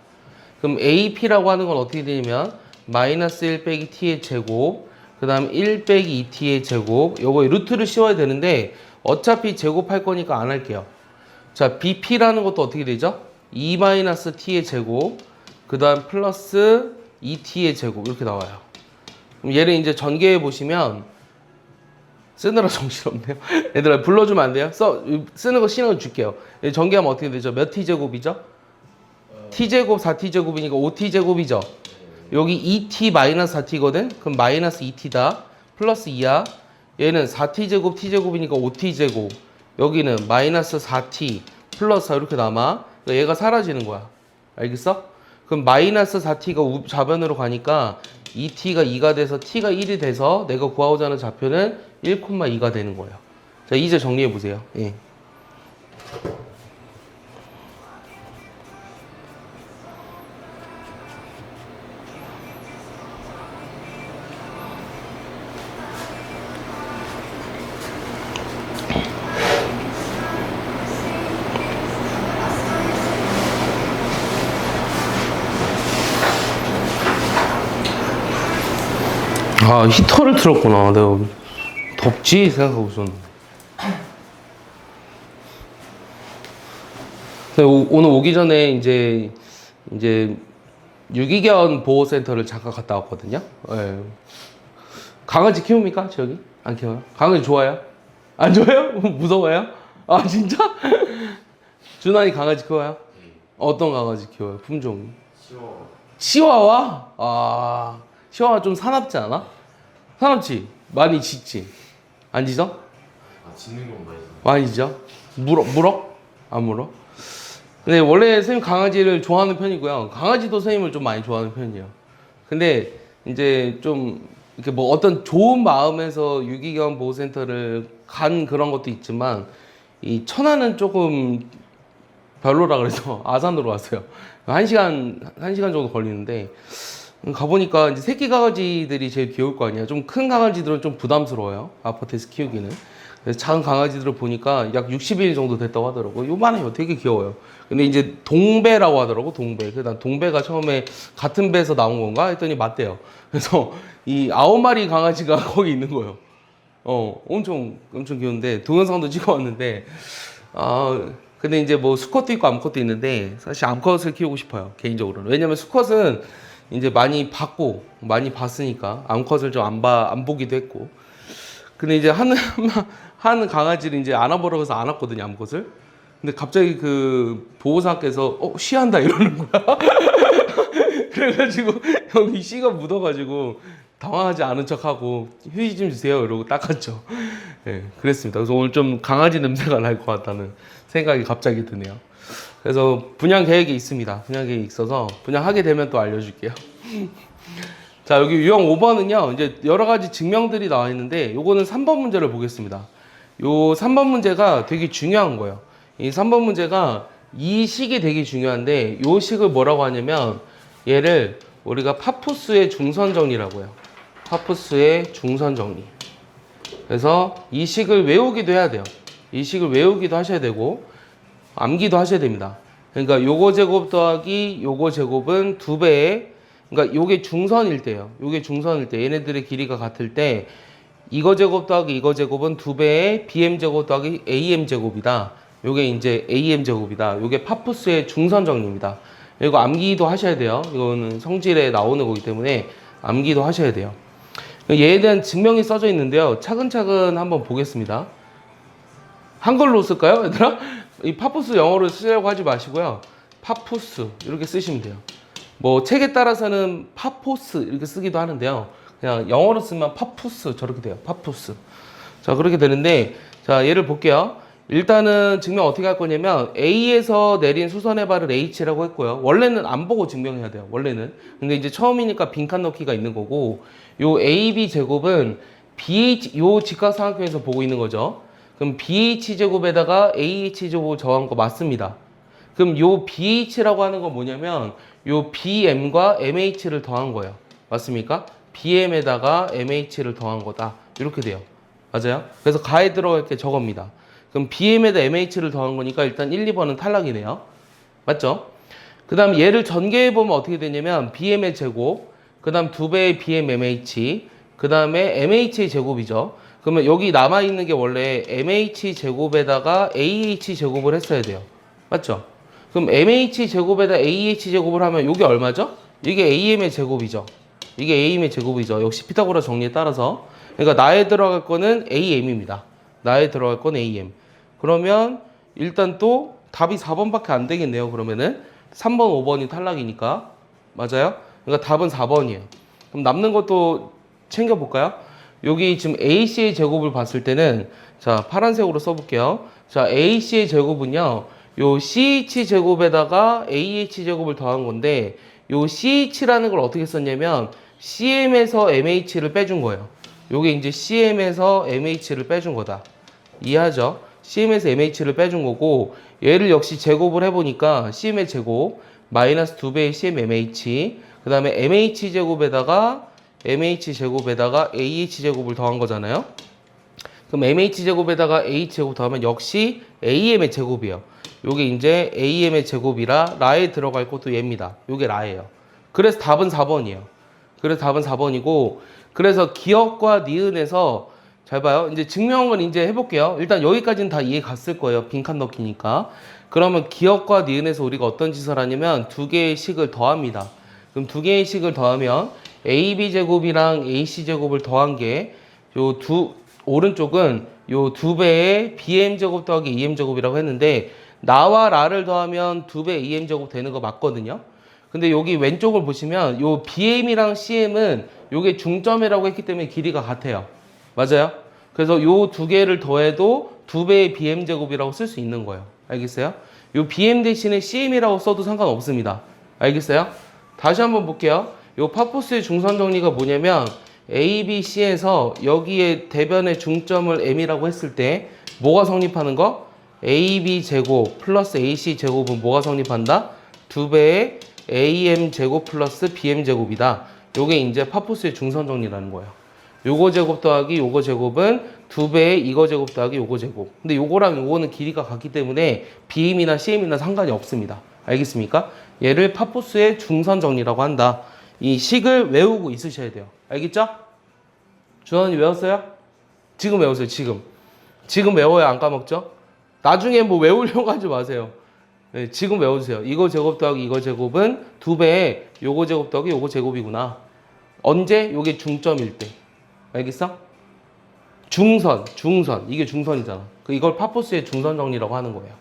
Speaker 1: 그럼 AP라고 하는 건 어떻게 되냐면 마이너스 1 빼기 T의 제곱 그 다음 1 빼기 2T의 제곱 요거 루트를 씌워야 되는데 어차피 제곱할 거니까 안 할게요. 자 BP라는 것도 어떻게 되죠? 2 마이너스 T의 제곱 그 다음 플러스 2T의 제곱 이렇게 나와요. 그럼 얘를 이제 전개해 보시면 쓰느라 정신없네요. 얘들아 불러주면 안 돼요? 쓰는 거 쉬는 거 줄게요. 전개하면 어떻게 되죠? 몇 T제곱이죠? T제곱 4T제곱이니까 5T제곱이죠. 여기 2T 마이너스 4T거든? 그럼 마이너스 2T다. 플러스 2야. 얘는 4T제곱 T제곱이니까 5T제곱. 여기는 마이너스 4T 플러스 4 이렇게 남아. 그러니까 얘가 사라지는 거야. 알겠어? 그럼 마이너스 4T가 좌변으로 가니까 2T가 2가 돼서 T가 1이 돼서 내가 구하고자 하는 좌표는 1,2가 되는 거예요. 자, 이제 정리해 보세요. 예. 아, 히터를 틀었구나. 내가 덥지 생각하고 있었는데. 오늘 오기 전에 이제 유기견 보호센터를 잠깐 갔다 왔거든요. 예. 강아지 키웁니까? 저기? 안 키워요? 강아지 좋아요? 안 좋아요? 무서워요? 아, 진짜? 준환이 강아지 키워요? 어떤 강아지 키워요? 품종? 치와와? 아, 치와와 좀 사납지 않아? 사납지? 많이 짖지? 안 짖어?
Speaker 2: 아 짖는 건 많이 짖어.
Speaker 1: 많이 짖어? 물어? 안 물어? 근데 원래 선생님 강아지를 좋아하는 편이고요. 강아지도 선생님을 좀 많이 좋아하는 편이에요. 근데 이제 좀 이렇게 뭐 어떤 좋은 마음에서 유기견 보호센터를 간 그런 것도 있지만 이 천안은 조금 별로라 그래서 아산으로 왔어요. 1시간 정도 걸리는데 가보니까 이제 새끼 강아지들이 제일 귀여울 거 아니야. 좀 큰 강아지들은 좀 부담스러워요. 아파트에서 키우기는. 그래서 작은 강아지들을 보니까 약 60일 정도 됐다고 하더라고요. 요만해요. 되게 귀여워요. 근데 이제 동배라고 하더라고, 동배. 그래서 난 동배가 처음에 같은 배에서 나온 건가 했더니 맞대요. 그래서 이 9마리 강아지가 거기 있는 거예요. 엄청 귀여운데 동영상도 찍어왔는데 근데 이제 뭐 수컷도 있고 암컷도 있는데 사실 암컷을 키우고 싶어요, 개인적으로는. 왜냐면 수컷은 이제 많이 봤으니까 암컷을 좀 안 보기도 했고. 근데 이제 한 강아지를 이제 안아보라고 해서 안았거든요, 암컷을. 근데 갑자기 그 보호사께서 쉬한다 이러는 거야. 그래가지고 여기 씨가 묻어가지고 당황하지 않은 척하고 휴지 좀 주세요 이러고 닦았죠. 네, 그랬습니다. 그래서 오늘 좀 강아지 냄새가 날 것 같다는 생각이 갑자기 드네요. 그래서 분양 계획이 있습니다. 분양 계획이 있어서 분양하게 되면 또 알려줄게요. 자, 여기 유형 5번은요 이제 여러 가지 증명들이 나와 있는데 요거는 3번 문제를 보겠습니다. 요 3번 문제가 되게 중요한 거예요. 이 3번 문제가 이 식이 되게 중요한데 요 식을 뭐라고 하냐면 얘를 우리가 파푸스의 중선 정리라고 해요. 파푸스의 중선 정리. 그래서 이 식을 외우기도 해야 돼요. 이 식을 외우기도 하셔야 되고 암기도 하셔야 됩니다. 그러니까 요거 제곱 더하기 요거 제곱은 2배의, 그러니까 요게 중선일 때예요. 요게 중선일 때 얘네들의 길이가 같을 때 이거 제곱 더하기 이거 제곱은 2배의 bm 제곱 더하기 am 제곱이다. 요게 이제 am 제곱이다. 요게 파푸스의 중선 정리입니다. 이거 암기도 하셔야 돼요. 이거는 성질에 나오는 거기 때문에 암기도 하셔야 돼요. 얘에 대한 증명이 써져 있는데요. 차근차근 한번 보겠습니다. 한글로 쓸까요, 얘들아? 이 파푸스 영어로 쓰려고 하지 마시고요. 파푸스 이렇게 쓰시면 돼요. 뭐 책에 따라서는 파포스 이렇게 쓰기도 하는데요. 그냥 영어로 쓰면 파푸스 저렇게 돼요. 파푸스. 자, 그렇게 되는데 자, 얘를 볼게요. 일단은 증명 어떻게 할 거냐면 A에서 내린 수선의 발을 H라고 했고요. 원래는 안 보고 증명해야 돼요. 원래는. 근데 이제 처음이니까 빈칸 넣기가 있는 거고 요 AB 제곱은 BH 요 직각삼각형에서 보고 있는 거죠. 그럼 BH 제곱에다가 AH 제곱 더한 거 맞습니다. 그럼 요 BH라고 하는 건 뭐냐면 요 BM과 MH를 더한 거예요. 맞습니까? BM에다가 MH를 더한 거다. 이렇게 돼요. 맞아요? 그래서 가에 들어갈 게 저겁니다. 그럼 BM에다 MH를 더한 거니까 일단 1, 2번은 탈락이네요. 맞죠? 그 다음 얘를 전개해보면 어떻게 되냐면 BM의 제곱, 그 다음 2배의 BM MH, 그 다음에 MH의 제곱이죠. 그러면 여기 남아있는 게 원래 MH 제곱에다가 AH 제곱을 했어야 돼요. 맞죠? 그럼 MH 제곱에다 AH 제곱을 하면 이게 얼마죠? 이게 AM의 제곱이죠. 이게 AM의 제곱이죠. 역시 피타고라 정리에 따라서. 그러니까 나에 들어갈 거는 AM입니다. 나에 들어갈 건 AM. 그러면 일단 또 답이 4번밖에 안 되겠네요. 그러면은 3번, 5번이 탈락이니까. 맞아요? 그러니까 답은 4번이에요. 그럼 남는 것도 챙겨볼까요? 여기 지금 AC의 제곱을 봤을 때는 자, 파란색으로 써볼게요. 자, AC의 제곱은요. 요 CH 제곱에다가 AH 제곱을 더한 건데 요 CH라는 걸 어떻게 썼냐면 CM에서 MH를 빼준 거예요. 요게 이제 CM에서 MH를 빼준 거다. 이해하죠? CM에서 MH를 빼준 거고 얘를 역시 제곱을 해보니까 CM의 제곱 마이너스 2배의 CM MH 그 다음에 MH 제곱에다가 MH 제곱에다가 AH 제곱을 더한 거잖아요. 그럼 MH 제곱에다가 AH 제곱 더하면 역시 AM의 제곱이에요. 요게 이제 AM의 제곱이라 라에 들어갈 것도 얘입니다. 요게 라예요. 그래서 답은 4번이에요. 그래서 답은 4번이고 그래서 기억과 니은에서 잘 봐요. 이제 증명한 건 이제 해볼게요. 일단 여기까지는 다 이해 갔을 거예요. 빈칸 넣기니까. 그러면 기억과 니은에서 우리가 어떤 짓을 하냐면 두 개의 식을 더합니다. 그럼 두 개의 식을 더하면 AB 제곱이랑 AC 제곱을 더한 게 요 오른쪽은 요 2배의 BM 제곱 더하기 EM 제곱이라고 했는데 나와 라를 더하면 2배 EM 제곱 되는 거 맞거든요. 근데 여기 왼쪽을 보시면 요 BM이랑 CM은 요게 중점이라고 했기 때문에 길이가 같아요. 맞아요? 그래서 요 두 개를 더해도 2배의 BM 제곱이라고 쓸 수 있는 거예요. 알겠어요? 요 BM 대신에 CM이라고 써도 상관없습니다. 알겠어요? 다시 한번 볼게요. 요 파포스의 중선 정리가 뭐냐면 A, B, C에서 여기에 대변의 중점을 M이라고 했을 때 뭐가 성립하는 거? AB 제곱 플러스 AC 제곱은 뭐가 성립한다? 2배의 AM 제곱 플러스 BM 제곱이다. 요게 이제 파포스의 중선 정리라는 거예요. 요거 제곱 더하기 요거 제곱은 2배의 이거 제곱 더하기 요거 제곱. 근데 요거랑 요거는 길이가 같기 때문에 BM이나 CM이나 상관이 없습니다. 알겠습니까? 얘를 파포스의 중선 정리라고 한다. 이 식을 외우고 있으셔야 돼요. 알겠죠? 주원이 외웠어요? 지금 외우세요. 지금 외워야 안 까먹죠? 나중에 뭐 외우려고 하지 마세요. 네, 지금 외우세요. 이거 제곱 더하기 이거 제곱은 2배의 요거 제곱 더하기 요거 제곱이구나. 언제? 요게 중점일 때. 알겠어? 중선. 이게 중선이잖아. 이걸 파포스의 중선 정리라고 하는 거예요.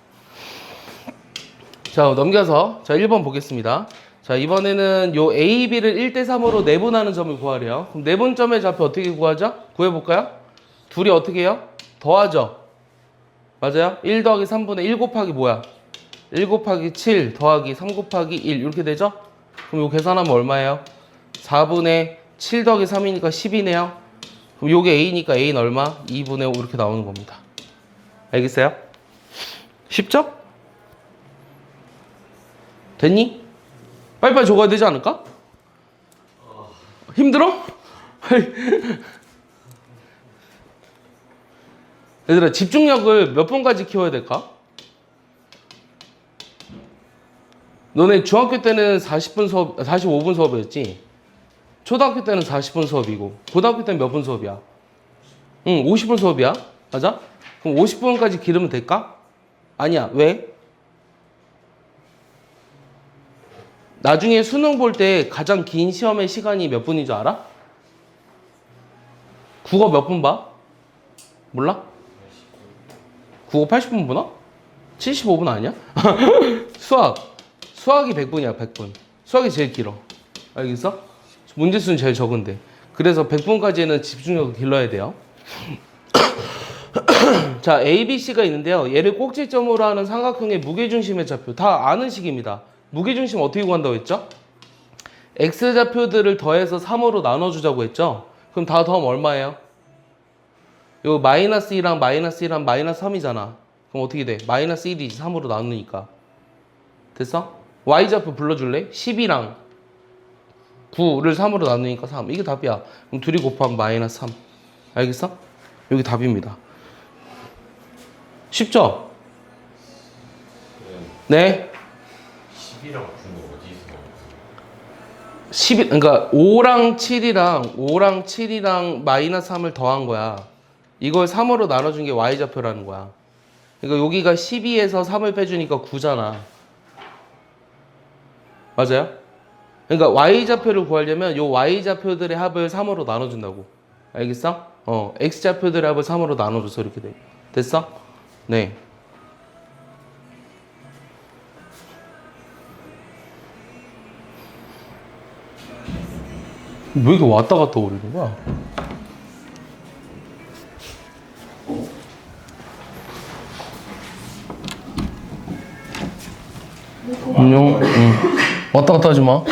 Speaker 1: 자, 넘겨서 자 1번 보겠습니다. 자, 이번에는 요 A, B를 1대3으로 내분하는 점을 구하래요. 그럼 내분점의 좌표 어떻게 구하죠? 구해볼까요? 둘이 어떻게 해요? 더하죠? 맞아요? 1 더하기 3분의 1 곱하기 뭐야? 1 곱하기 7 더하기 3 곱하기 1 이렇게 되죠? 그럼 요 계산하면 얼마예요? 4분의 7 더하기 3이니까 10이네요. 그럼 요게 A니까 A는 얼마? 2분의 5 이렇게 나오는 겁니다. 알겠어요? 쉽죠? 됐니? 빨리빨리 적어야 되지 않을까? 힘들어? 얘들아 집중력을 몇 번까지 키워야 될까? 너네 중학교 때는 40분 수업, 45분 수업이었지? 초등학교 때는 40분 수업이고 고등학교 때는 몇 분 수업이야? 응, 50분 수업이야. 맞아? 그럼 50분까지 기르면 될까? 아니야. 왜? 나중에 수능 볼 때 가장 긴 시험의 시간이 몇 분인 줄 알아? 국어 몇 분 봐? 몰라? 국어 80분 보나? 75분 아니야? 수학이 100분이야 100분. 수학이 제일 길어. 알겠어? 문제수는 제일 적은데. 그래서 100분까지는 집중력을 길러야 돼요. 자, A, B, C가 있는데요. 얘를 꼭지점으로 하는 삼각형의 무게중심의 좌표. 다 아는 식입니다. 무게중심 어떻게 구한다고 했죠? X좌표들을 더해서 3으로 나눠주자고 했죠? 그럼 다 더하면 얼마예요? 요 마이너스 1이랑 마이너스 1이랑 마이너스 3이잖아. 그럼 어떻게 돼? 마이너스 1이지 3으로 나누니까. 됐어? Y좌표 불러줄래? 10이랑 9를 3으로 나누니까 3. 이게 답이야. 그럼 둘이 곱하면 마이너스 3. 알겠어? 여기 답입니다. 쉽죠? 네.
Speaker 2: 10이랑 준거 어디서 나왔어요?
Speaker 1: 10, 그러니까 5랑 7이랑 마이너스 3을 더한 거야. 이걸 3으로 나눠준 게 y좌표라는 거야. 그러니까 여기가 12에서 3을 빼주니까 9잖아. 맞아요? 그러니까 y좌표를 구하려면 요 y좌표들의 합을 3으로 나눠준다고. 알겠어? x좌표들의 합을 3으로 나눠줘서 이렇게 돼. 됐어? 네. 왜 이렇게 왔다 갔다 거리는 거야? 안녕. 응. 왔다 갔다 하지 마.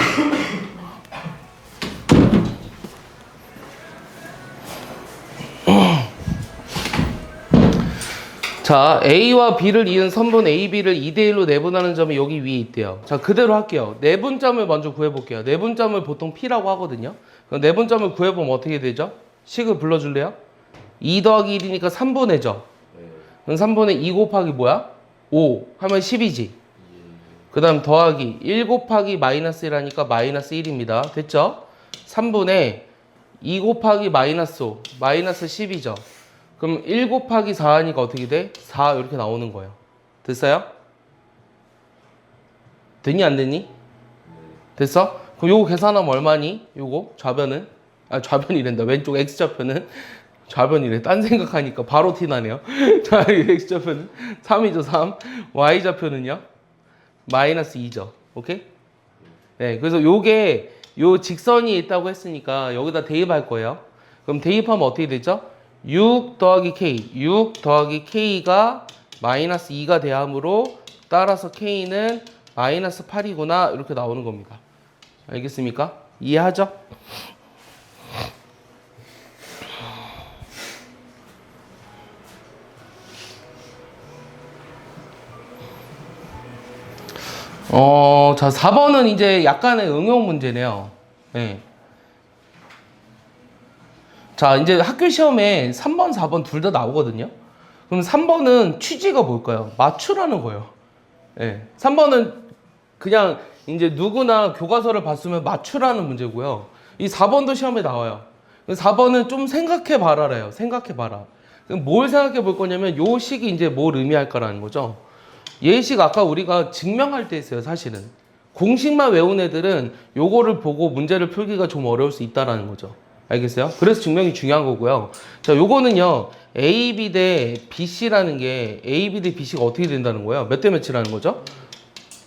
Speaker 1: 자, A와 B를 이은 선분 AB를 2대1로 내분하는 점이 여기 위에 있대요. 자, 그대로 할게요. 내분점을 먼저 구해볼게요. 내분점을 보통 P라고 하거든요. 그럼 내분점을 구해보면 어떻게 되죠? 식을 불러줄래요? 2 더하기 1이니까 3분의죠.
Speaker 2: 네.
Speaker 1: 그럼 3분의 2 곱하기 뭐야? 5 하면 10이지. 그 다음 더하기 1 곱하기 마이너스 1하니까 마이너스 1입니다. 됐죠? 3분의 2 곱하기 마이너스 5 마이너스 10이죠. 그럼 1 곱하기 4 하니까 어떻게 돼? 4 이렇게 나오는 거예요. 됐어요? 됐니 안 됐니? 됐어? 그럼 요거 계산하면 얼마니? 요거 좌변은? 아 좌변이란다. 왼쪽 x좌표는? 좌변이래. 딴 생각하니까 바로 티나네요. 자, x좌표는 3이죠 3. y좌표는요? 마이너스 2죠. 오케이? 네, 그래서 요게 요 직선이 있다고 했으니까 여기다 대입할 거예요. 그럼 대입하면 어떻게 되죠? 6 더하기 K, 6 더하기 K가 마이너스 2가 대함으로 따라서 K는 마이너스 8이구나 이렇게 나오는 겁니다. 알겠습니까? 이해하죠? 자, 4번은 이제 약간의 응용 문제네요. 네. 자, 이제 학교 시험에 3번, 4번 둘 다 나오거든요. 그럼 3번은 취지가 뭘까요? 맞추라는 거예요. 예. 3번은 그냥 이제 누구나 교과서를 봤으면 맞추라는 문제고요. 이 4번도 시험에 나와요. 4번은 좀 생각해 봐라래요. 생각해 봐라. 그럼 뭘 생각해 볼 거냐면 요 식이 이제 뭘 의미할까라는 거죠. 예식 아까 우리가 증명할 때 했어요, 사실은. 공식만 외운 애들은 요거를 보고 문제를 풀기가 좀 어려울 수 있다라는 거죠. 알겠어요? 그래서 증명이 중요한 거고요. 자, 요거는요, AB 대 BC라는 게, AB 대 BC가 어떻게 된다는 거예요? 몇 대 몇이라는 거죠?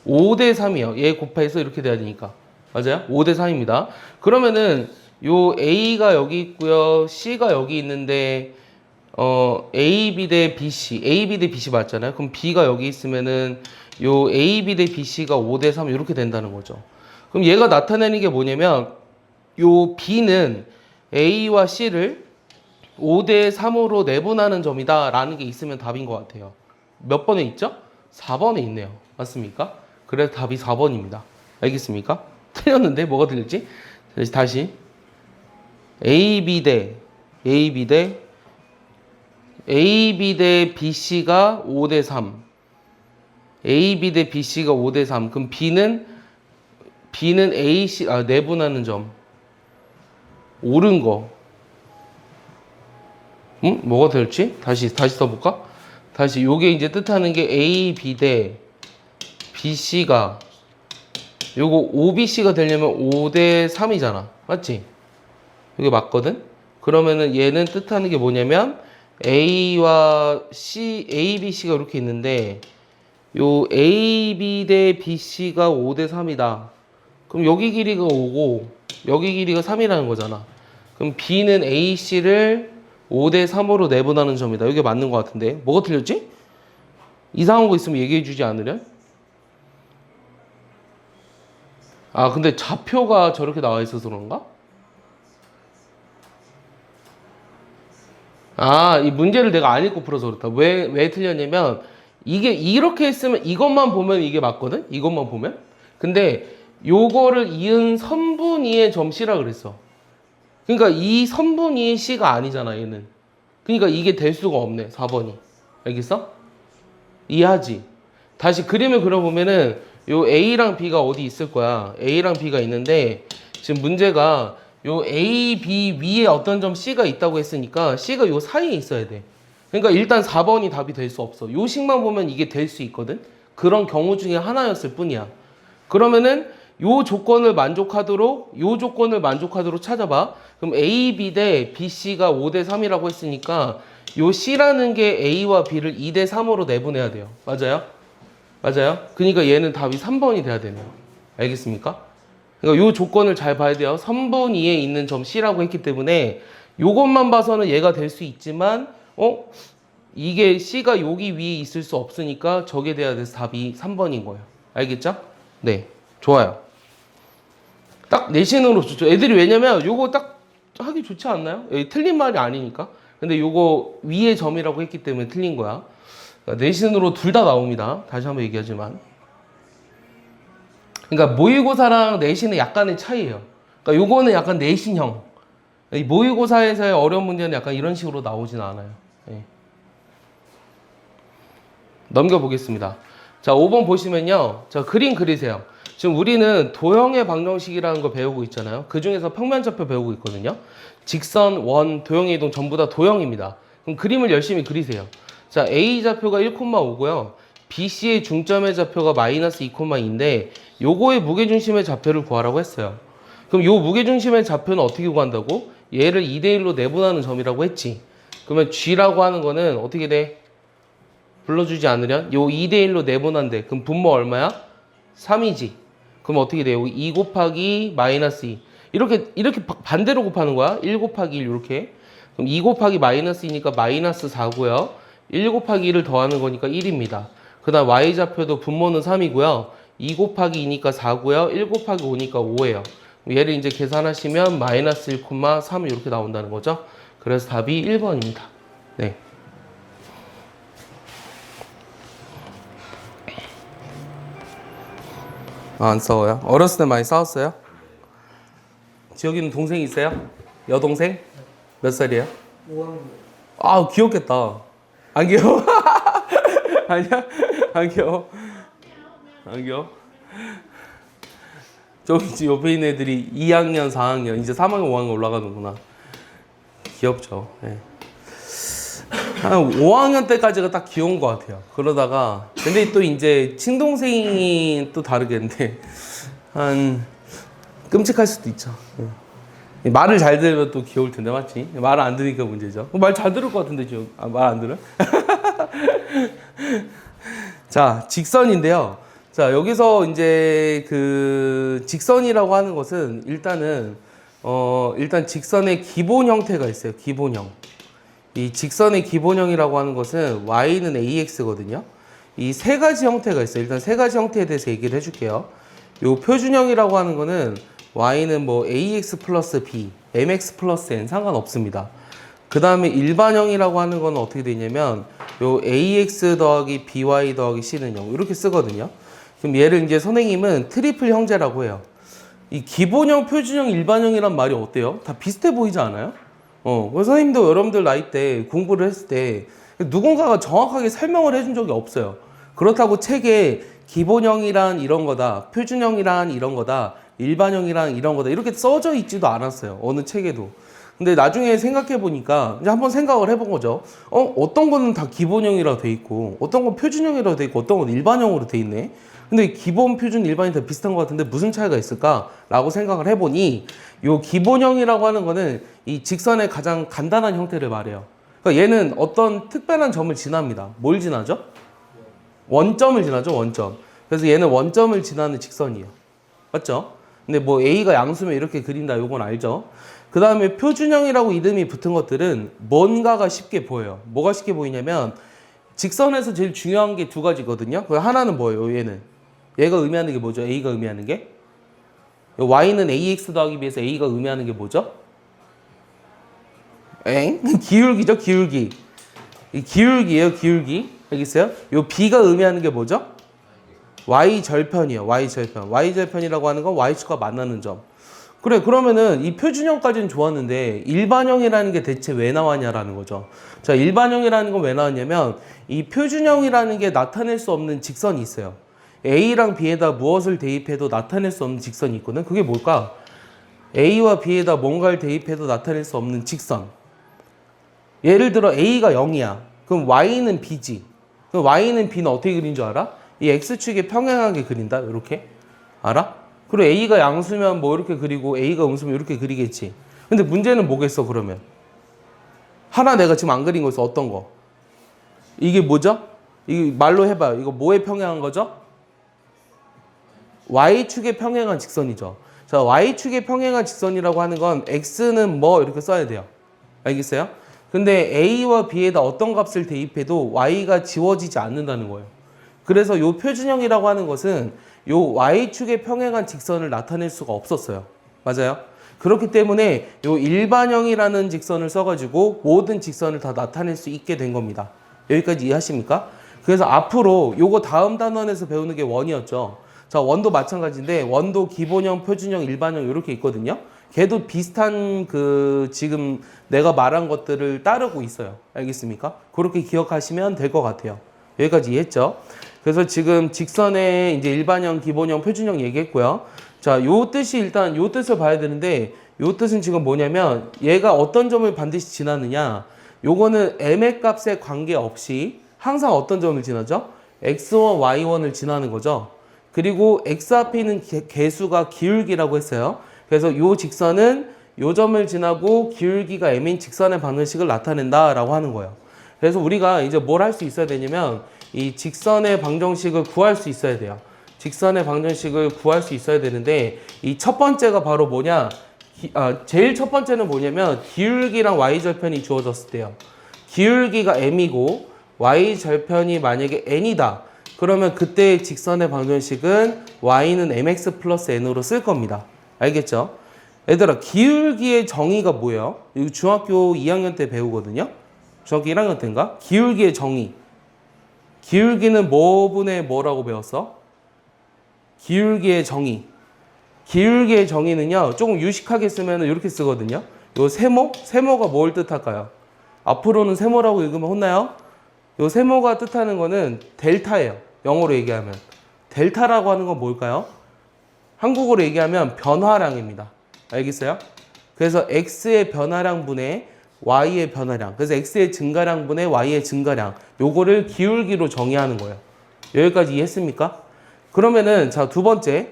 Speaker 1: 5대 3이요. 얘 곱해서 이렇게 돼야 되니까. 맞아요? 5대 3입니다. 그러면은, 요 A가 여기 있고요. C가 여기 있는데, AB 대 BC. AB 대 BC 맞잖아요? 그럼 B가 여기 있으면은, 요 AB 대 BC가 5대 3 이렇게 된다는 거죠. 그럼 얘가 나타내는 게 뭐냐면, 요 B는 A와 C를 5대 3으로 내분하는 점이다 라는 게 있으면 답인 것 같아요. 몇 번에 있죠? 4번에 있네요. 맞습니까? 그래서 답이 4번입니다. 알겠습니까? 틀렸는데 뭐가 틀렸지? 다시 AB 대 BC가 5대 3 AB 대 BC가 5대 3 그럼 B는 AC 내분하는 점 옳은 거. 뭐가 될지? 다시 써볼까? 다시 요게 이제 뜻하는 게 A, B 대 BC가 요거 OBC가 되려면 5대 3이잖아. 맞지? 이게 맞거든? 그러면은 얘는 뜻하는 게 뭐냐면 A와 C, A, B, C가 이렇게 있는데 요 A, B 대 BC가 5대 3이다. 그럼 여기 길이가 5고 여기 길이가 3이라는 거잖아. 그럼 B는 AC를 5대 3으로 내분하는 점이다. 이게 맞는 것 같은데. 뭐가 틀렸지? 이상한 거 있으면 얘기해 주지 않으련? 아, 근데 좌표가 저렇게 나와 있어서 그런가? 아, 이 문제를 내가 안 읽고 풀어서 그렇다. 왜 틀렸냐면, 이게 이렇게 했으면 이것만 보면 이게 맞거든? 이것만 보면? 근데 요거를 이은 선분위의 점 C라 그랬어. 그러니까 이 선분위의 C가 아니잖아, 얘는. 그러니까 이게 될 수가 없네, 4번이. 알겠어? 이해하지? 다시 그림을 그려보면은 요 A랑 B가 어디 있을 거야. A랑 B가 있는데 지금 문제가 요 A, B 위에 어떤 점 C가 있다고 했으니까 C가 요 사이에 있어야 돼. 그러니까 일단 4번이 답이 될 수 없어. 요 식만 보면 이게 될 수 있거든. 그런 경우 중에 하나였을 뿐이야. 그러면은 요 조건을 만족하도록 요 조건을 만족하도록 찾아봐. 그럼 A, B 대 B, C가 5대 3이라고 했으니까 요 C라는 게 A와 B를 2대 3으로 내보내야 돼요. 맞아요? 맞아요? 그러니까 얘는 답이 3번이 돼야 되네요. 알겠습니까? 그러니까 요 조건을 잘 봐야 돼요. 선분위에 있는 점 C라고 했기 때문에 요것만 봐서는 얘가 될 수 있지만 이게 C가 여기 위에 있을 수 없으니까 저게 돼야 돼서 답이 3번인 거예요. 알겠죠? 네. 좋아요. 딱 내신으로 좋죠. 애들이 왜냐면 요거 딱 하기 좋지 않나요? 여기 틀린 말이 아니니까. 근데 요거 위에 점이라고 했기 때문에 틀린 거야. 그러니까 내신으로 둘 다 나옵니다. 다시 한번 얘기하지만. 그러니까 모의고사랑 내신은 약간의 차이예요. 그러니까 요거는 약간 내신형. 이 모의고사에서의 어려운 문제는 약간 이런 식으로 나오진 않아요. 네. 넘겨보겠습니다. 자, 5번 보시면요. 자, 그림 그리세요. 지금 우리는 도형의 방정식이라는 걸 배우고 있잖아요. 그 중에서 평면좌표 배우고 있거든요. 직선, 원, 도형의 이동 전부 다 도형입니다. 그럼 그림을 열심히 그리세요. 자, A 좌표가 1,5고요. BC의 중점의 좌표가 마이너스 2,2인데 요거의 무게중심의 좌표를 구하라고 했어요. 그럼 요 무게중심의 좌표는 어떻게 구한다고? 얘를 2대1로 내분하는 점이라고 했지. 그러면 G라고 하는 거는 어떻게 돼? 불러주지 않으련 요 2대1로 내분한대. 그럼 분모 얼마야? 3이지. 그럼 어떻게 돼요? 2 곱하기 마이너스 2. 이렇게 반대로 곱하는 거야. 1 곱하기 1 이렇게. 그럼 2 곱하기 마이너스 2니까 마이너스 4고요. 1 곱하기 1을 더하는 거니까 1입니다. 그 다음 y좌표도 분모는 3이고요. 2 곱하기 2니까 4고요. 1 곱하기 5니까 5예요. 얘를 이제 계산하시면 마이너스 1,3 이렇게 나온다는 거죠. 그래서 답이 1번입니다. 네. 안 싸워요? 어렸을 때 많이 싸웠어요? 지혁이는 동생 있어요? 여동생? 몇 살이에요?
Speaker 3: 5학년.
Speaker 1: 아, 귀엽겠다. 안 귀여워? 아니야? 안 귀여워? 안 귀여워? 저기 지금 옆에 있는 애들이 2학년, 4학년, 이제 3학년, 5학년 올라가는구나. 귀엽죠. 네. 한 5학년 때까지가 딱 귀여운 것 같아요. 그러다가 근데 또 이제 친동생이 또 다르겠는데 한 끔찍할 수도 있죠. 말을 잘 들으면 또 귀여울 텐데 맞지? 말을 안 들으니까 문제죠. 말 잘 들을 것 같은데 지금 말 안 들어? 자, 직선인데요. 자, 여기서 이제 그 직선이라고 하는 것은 일단 직선의 기본 형태가 있어요. 기본형. 이 직선의 기본형이라고 하는 것은 y는 ax거든요. 이 세 가지 형태가 있어요. 일단 세 가지 형태에 대해서 얘기를 해줄게요. 요 표준형이라고 하는 거는 y는 뭐 ax 플러스 b, mx 플러스 n 상관없습니다. 그 다음에 일반형이라고 하는 건 어떻게 되냐면 요 ax 더하기 by 더하기 c는 0 이렇게 쓰거든요. 그럼 얘를 이제 선생님은 트리플 형제라고 해요. 이 기본형, 표준형, 일반형이란 말이 어때요? 다 비슷해 보이지 않아요? 그래서 선생님도 여러분들 나이 때 공부를 했을 때 누군가가 정확하게 설명을 해준 적이 없어요. 그렇다고 책에 기본형이란 이런 거다, 표준형이란 이런 거다, 일반형이란 이런 거다 이렇게 써져 있지도 않았어요. 어느 책에도. 근데 나중에 생각해 보니까 이제 한번 생각을 해본 거죠. 어떤 거는 다 기본형이라고 돼 있고 어떤 건 표준형이라고 돼 있고 어떤 건 일반형으로 돼 있네. 근데 기본, 표준, 일반이 다 비슷한 것 같은데 무슨 차이가 있을까라고 생각을 해보니 요 기본형이라고 하는 거는 이 직선의 가장 간단한 형태를 말해요. 그러니까 얘는 어떤 특별한 점을 지납니다. 뭘 지나죠? 원점을 지나죠, 원점. 그래서 얘는 원점을 지나는 직선이에요. 맞죠? 근데 뭐 A가 양수면 이렇게 그린다, 요건 알죠? 그 다음에 표준형이라고 이름이 붙은 것들은 뭔가가 쉽게 보여요. 뭐가 쉽게 보이냐면 직선에서 제일 중요한 게 두 가지거든요. 그 하나는 뭐예요, 얘는? 얘가 의미하는 게 뭐죠? A가 의미하는 게? Y는 AX 더하기 B에서 A가 의미하는 게 뭐죠? 기울기죠, 기울기. 이 기울기예요, 기울기. 알겠어요? 요 B가 의미하는 게 뭐죠? y절편이에요. y절편. y절편이라고 하는 건 y축과 만나는 점. 그래, 그러면은 이 표준형까지는 좋았는데 일반형이라는 게 대체 왜 나왔냐라는 거죠. 자, 일반형이라는 건 왜 나왔냐면 이 표준형이라는 게 나타낼 수 없는 직선이 있어요. A랑 B에다 무엇을 대입해도 나타낼 수 없는 직선이 있거든. 그게 뭘까? A와 B에다 뭔가를 대입해도 나타낼 수 없는 직선. 예를 들어 A가 0이야. 그럼 Y는 B지. 그럼 Y는 B는 어떻게 그린 줄 알아? 이 X축에 평행하게 그린다. 이렇게. 알아? 그리고 A가 양수면 뭐 이렇게 그리고 A가 음수면 이렇게 그리겠지. 근데 문제는 뭐겠어 그러면? 하나 내가 지금 안 그린 거 있어. 어떤 거? 이게 뭐죠? 이게 말로 해봐요. 이거 뭐에 평행한 거죠? Y축에 평행한 직선이죠. 자, Y축에 평행한 직선이라고 하는 건 X는 뭐 이렇게 써야 돼요. 알겠어요? 근데 A와 B에다 어떤 값을 대입해도 Y가 지워지지 않는다는 거예요. 그래서 요 표준형이라고 하는 것은 요 Y축에 평행한 직선을 나타낼 수가 없었어요. 맞아요? 그렇기 때문에 요 일반형이라는 직선을 써가지고 모든 직선을 다 나타낼 수 있게 된 겁니다. 여기까지 이해하십니까? 그래서 앞으로 요거 다음 단원에서 배우는 게 원이었죠. 자, 원도 마찬가지인데 원도 기본형, 표준형, 일반형 이렇게 있거든요. 걔도 비슷한 그 지금 내가 말한 것들을 따르고 있어요. 알겠습니까? 그렇게 기억하시면 될 것 같아요. 여기까지 이해했죠? 그래서 지금 직선의 이제 일반형, 기본형, 표준형 얘기했고요. 자, 요 뜻이 일단 요 뜻을 봐야 되는데 요 뜻은 지금 뭐냐면 얘가 어떤 점을 반드시 지나느냐. 요거는 m의 값에 관계없이 항상 어떤 점을 지나죠? x1, y1을 지나는 거죠. 그리고 x 앞에 있는 개수가 기울기라고 했어요. 그래서 요 직선은 요 점을 지나고 기울기가 m인 직선의 방정식을 나타낸다라고 하는 거예요. 그래서 우리가 이제 뭘 할 수 있어야 되냐면 이 직선의 방정식을 구할 수 있어야 돼요. 직선의 방정식을 구할 수 있어야 되는데 이 첫 번째가 바로 뭐냐? 제일 첫 번째는 뭐냐면 기울기랑 y절편이 주어졌을 때요. 기울기가 m이고 y절편이 만약에 n이다. 그러면 그때의 직선의 방정식은 y는 mx 플러스 n으로 쓸 겁니다. 알겠죠? 얘들아, 기울기의 정의가 뭐예요? 이거 중학교 2학년 때 배우거든요? 중학교 1학년 때인가? 기울기의 정의. 기울기는 뭐분의 뭐라고 배웠어? 기울기의 정의. 기울기의 정의는요, 조금 유식하게 쓰면 이렇게 쓰거든요. 요 세모? 세모가 뭘 뜻할까요? 앞으로는 세모라고 읽으면 혼나요? 요 세모가 뜻하는 거는 델타예요. 영어로 얘기하면. 델타라고 하는 건 뭘까요? 한국어로 얘기하면 변화량입니다. 알겠어요? 그래서 x의 변화량분의 y의 변화량. 그래서 x의 증가량분의 y의 증가량. 요거를 기울기로 정의하는 거예요. 여기까지 이해했습니까? 그러면은 자, 두 번째.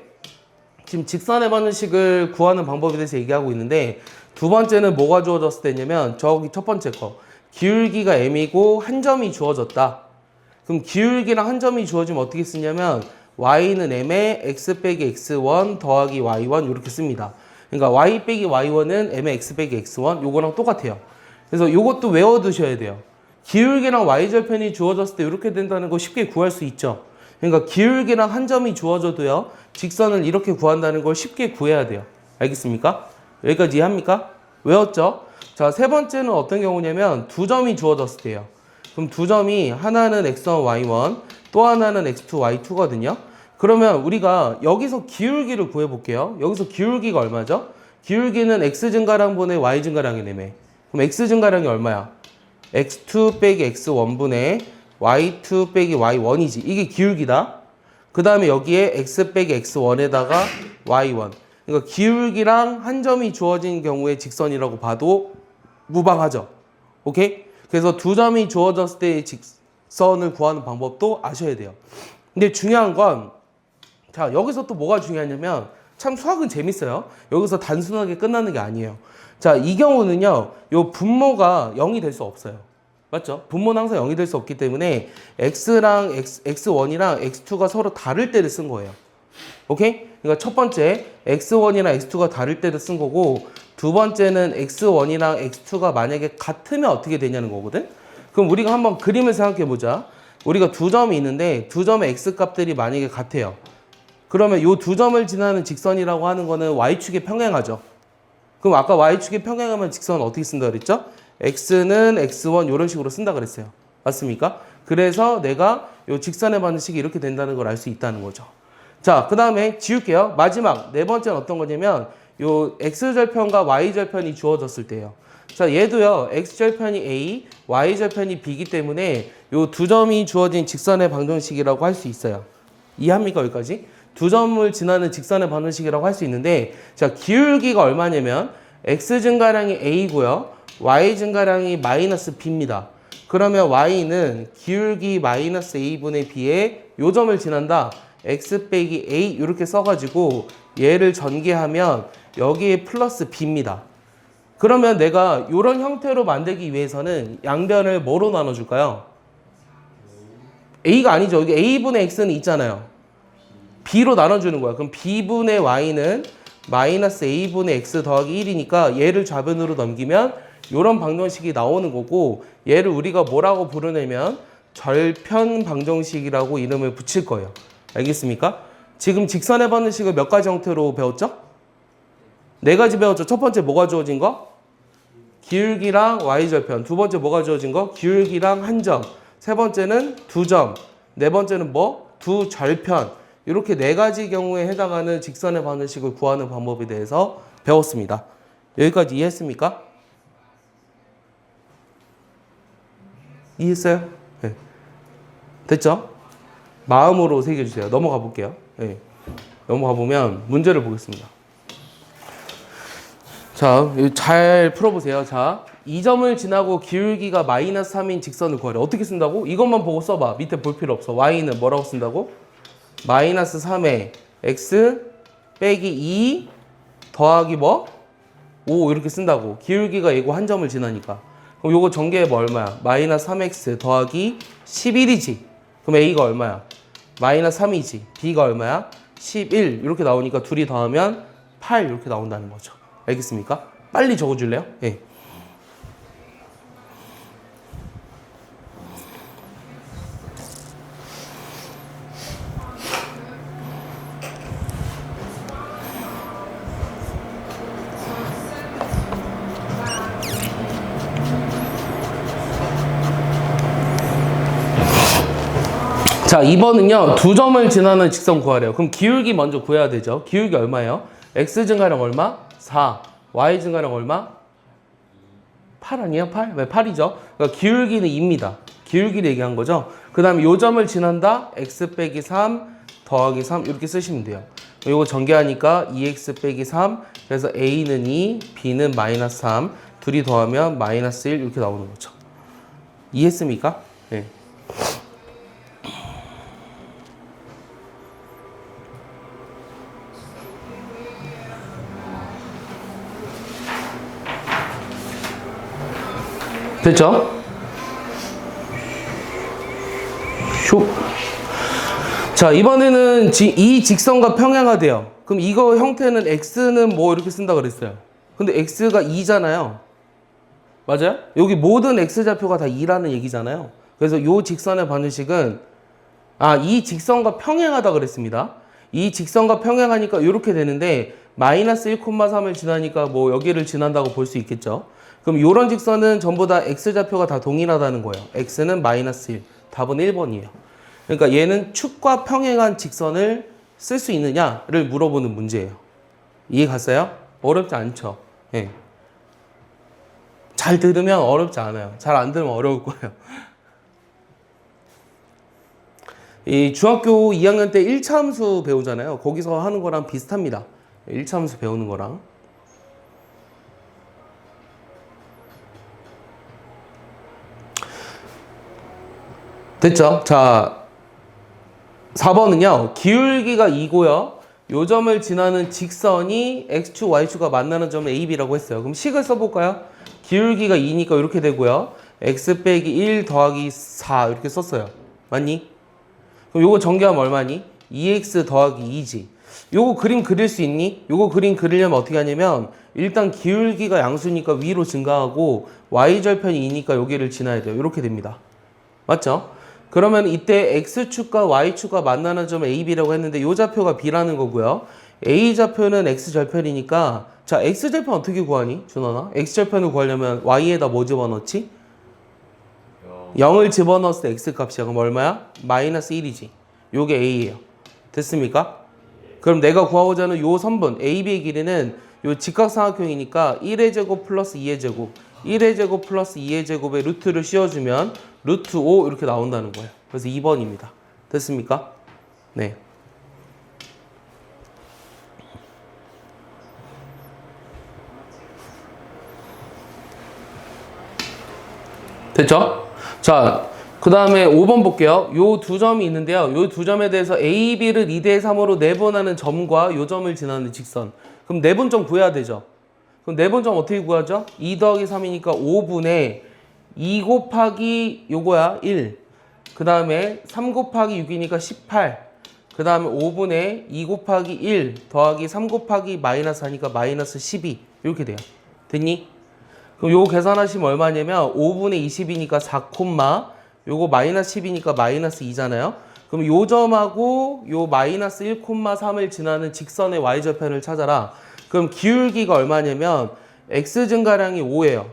Speaker 1: 지금 직선의 방정식을 구하는 방법에 대해서 얘기하고 있는데 두 번째는 뭐가 주어졌을 때냐면 저기 첫 번째 거. 기울기가 m이고 한 점이 주어졌다. 그럼 기울기랑 한 점이 주어지면 어떻게 쓰냐면 y는 m에 x 빼기 x1 더하기 y1 이렇게 씁니다. 그러니까 y 빼기 y1은 m의 x 빼기 x1 요거랑 똑같아요. 그래서 요것도 외워두셔야 돼요. 기울기랑 y절편이 주어졌을 때 이렇게 된다는 거 쉽게 구할 수 있죠. 그러니까 기울기랑 한 점이 주어져도요. 직선을 이렇게 구한다는 걸 쉽게 구해야 돼요. 알겠습니까? 여기까지 이해합니까? 외웠죠? 자, 세 번째는 어떤 경우냐면 두 점이 주어졌을 때요. 그럼 두 점이 하나는 x1, y1 또 하나는 x2, y2거든요. 그러면 우리가 여기서 기울기를 구해볼게요. 여기서 기울기가 얼마죠? 기울기는 x 증가량분의 y 증가량의 내매. 그럼 x 증가량이 얼마야? x2 빼기 x1분의 y2 빼기 y1이지. 이게 기울기다. 그 다음에 여기에 x 빼기 x1에다가 y1. 그러니까 기울기랑 한 점이 주어진 경우에 직선이라고 봐도 무방하죠. 오케이? 그래서 두 점이 주어졌을 때의 직선을 구하는 방법도 아셔야 돼요. 근데 중요한 건 자, 여기서 또 뭐가 중요하냐면 참 수학은 재밌어요. 여기서 단순하게 끝나는 게 아니에요. 자, 이 경우는요. 요 분모가 0이 될 수 없어요. 맞죠? 분모는 항상 0이 될 수 없기 때문에 x랑 x1이랑 x2가 서로 다를 때를 쓴 거예요. 오케이? 그러니까 첫 번째 x1이랑 x2가 다를 때를 쓴 거고 두 번째는 x1이랑 x2가 만약에 같으면 어떻게 되냐는 거거든? 그럼 우리가 한번 그림을 생각해 보자. 우리가 두 점이 있는데 두 점의 x값들이 만약에 같아요. 그러면 이 두 점을 지나는 직선이라고 하는 거는 y축에 평행하죠. 그럼 아까 y축에 평행하면 직선은 어떻게 쓴다 그랬죠? x는 x1 이런 식으로 쓴다 그랬어요. 맞습니까? 그래서 내가 요 직선의 방정식이 이렇게 된다는 걸 알 수 있다는 거죠. 자, 그 다음에 지울게요. 마지막 네 번째는 어떤 거냐면 요 x절편과 y절편이 주어졌을 때예요. 자, 얘도요. x절편이 a, y절편이 b이기 때문에 요 두 점이 주어진 직선의 방정식이라고 할 수 있어요. 이해합니까? 여기까지? 두 점을 지나는 직선의 방정식이라고 할 수 있는데, 자, 기울기가 얼마냐면 x 증가량이 a고요. y 증가량이 마이너스 b입니다. 그러면 y는 기울기 마이너스 a분의 b에 요 점을 지난다. x 빼기 a 이렇게 써가지고 얘를 전개하면 여기에 플러스 b입니다. 그러면 내가 이런 형태로 만들기 위해서는 양변을 뭐로 나눠줄까요? a가 아니죠. 여기 a분의 x는 있잖아요. b로 나눠주는 거야. 그럼 b분의 y는 마이너스 a분의 x 더하기 1이니까 얘를 좌변으로 넘기면 이런 방정식이 나오는 거고, 얘를 우리가 뭐라고 부르냐면 절편 방정식이라고 이름을 붙일 거예요. 알겠습니까? 지금 직선의 방정식을 몇 가지 형태로 배웠죠? 네 가지 배웠죠. 첫 번째 뭐가 주어진 거? 기울기랑 y절편. 두 번째 뭐가 주어진 거? 기울기랑 한 점. 세 번째는 두 점. 네 번째는 뭐? 두 절편. 이렇게 네 가지 경우에 해당하는 직선의 방정식을 구하는 방법에 대해서 배웠습니다. 여기까지 이해했습니까? 이해했어요? 네. 됐죠? 마음으로 새겨주세요. 넘어가 볼게요. 네. 넘어가 보면 문제를 보겠습니다. 자, 잘 풀어보세요. 자, 이 점을 지나고 기울기가 마이너스 3인 직선을 구하래. 어떻게 쓴다고? 이것만 보고 써봐. 밑에 볼 필요 없어. y는 뭐라고 쓴다고? 마이너스 3에 x 빼기 2 더하기 뭐? 5 이렇게 쓴다고. 기울기가 이거 한 점을 지나니까. 그럼 요거 전개해봐. 얼마야? 마이너스 3x 더하기 11이지. 그럼 a가 얼마야? 마이너스 3이지. b가 얼마야? 11 이렇게 나오니까 둘이 더하면 8 이렇게 나온다는 거죠. 알겠습니까? 빨리 적어줄래요? 예. 자, 2번은요. 두 점을 지나는 직선 구하래요. 그럼 기울기 먼저 구해야 되죠. 기울기 얼마예요? x 증가량 얼마? 4. y 증가량 얼마? 8 아니에요? 8? 왜 8이죠? 그러니까 기울기는 2입니다. 기울기를 얘기한 거죠. 그 다음에 요 점을 지난다. x 빼기 3 더하기 3 이렇게 쓰시면 돼요. 요거 전개하니까 2x 빼기 3 그래서 a는 2, b는 마이너스 3 둘이 더하면 마이너스 1 이렇게 나오는 거죠. 이해했습니까? 네. 됐죠? 슉. 자, 이번에는 이 직선과 평행하대요. 그럼 이거 형태는 x는 뭐 이렇게 쓴다 그랬어요. 근데 x가 2잖아요. 맞아요? 여기 모든 x좌표가 다 2라는 얘기잖아요. 그래서 이 직선의 방정식은 이 직선과 평행하다 그랬습니다. 이 직선과 평행하니까 이렇게 되는데 마이너스 1,3을 지나니까 뭐 여기를 지난다고 볼 수 있겠죠. 그럼 이런 직선은 전부 다 x좌표가 다 동일하다는 거예요. x는 마이너스 1. 답은 1번이에요. 그러니까 얘는 축과 평행한 직선을 쓸 수 있느냐를 물어보는 문제예요. 이해 갔어요? 어렵지 않죠? 예. 잘 들으면 어렵지 않아요. 잘 안 들으면 어려울 거예요. 이 중학교 2학년 때 1차 함수 배우잖아요. 거기서 하는 거랑 비슷합니다. 1차 함수 배우는 거랑. 됐죠? 자, 4번은요. 기울기가 2고요. 요 점을 지나는 직선이 x축, y축과 만나는 점을 a, b라고 했어요. 그럼 식을 써볼까요? 기울기가 2니까 이렇게 되고요. x 빼기 1 더하기 4 이렇게 썼어요. 맞니? 그럼 요거 전개하면 얼마니? 2x 더하기 2지. 요거 그림 그릴 수 있니? 요거 그림 그리려면 어떻게 하냐면 일단 기울기가 양수니까 위로 증가하고 y절편이 2니까 여기를 지나야 돼요. 이렇게 됩니다. 맞죠? 그러면 이때 x축과 y축과 만나는 점 AB라고 했는데 이 좌표가 B라는 거고요. A좌표는 X절편이니까 자, X절편 어떻게 구하니? 준원아? X절편을 구하려면 Y에다 뭐 집어넣지?
Speaker 2: 0
Speaker 1: 0을 집어넣었을 때 x 값이야. 그럼 얼마야? 마이너스 1이지. 요게 a예요. 됐습니까? 그럼 내가 구하고자 하는 요 선분 AB의 길이는 요 직각삼각형이니까 1의 제곱 플러스 2의 제곱 1의 제곱 플러스 2의 제곱에 루트를 씌워주면 루트 5 이렇게 나온다는 거예요. 그래서 2번입니다. 됐습니까? 네. 됐죠? 자, 그 다음에 5번 볼게요. 요 두 점이 있는데요. 요 두 점에 대해서 A, B를 2대 3으로 내분하는 점과 요 점을 지나는 직선. 그럼 내분점 구해야 되죠. 그럼 내분점 어떻게 구하죠? 2 더하기 3이니까 5분의 2 곱하기 요거야 1. 그 다음에 3 곱하기 6이니까 18. 그 다음에 5분의 2 곱하기 1 더하기 3 곱하기 마이너스 하니까 마이너스 12. 이렇게 돼요. 됐니? 그럼 요거 계산하시면 얼마냐면 5분의 20이니까 4 콤마 요거 마이너스 10이니까 마이너스 2잖아요. 그럼 요 점하고 요 마이너스 1 콤마 3을 지나는 직선의 y절편을 찾아라. 그럼 기울기가 얼마냐면 x 증가량이 5예요.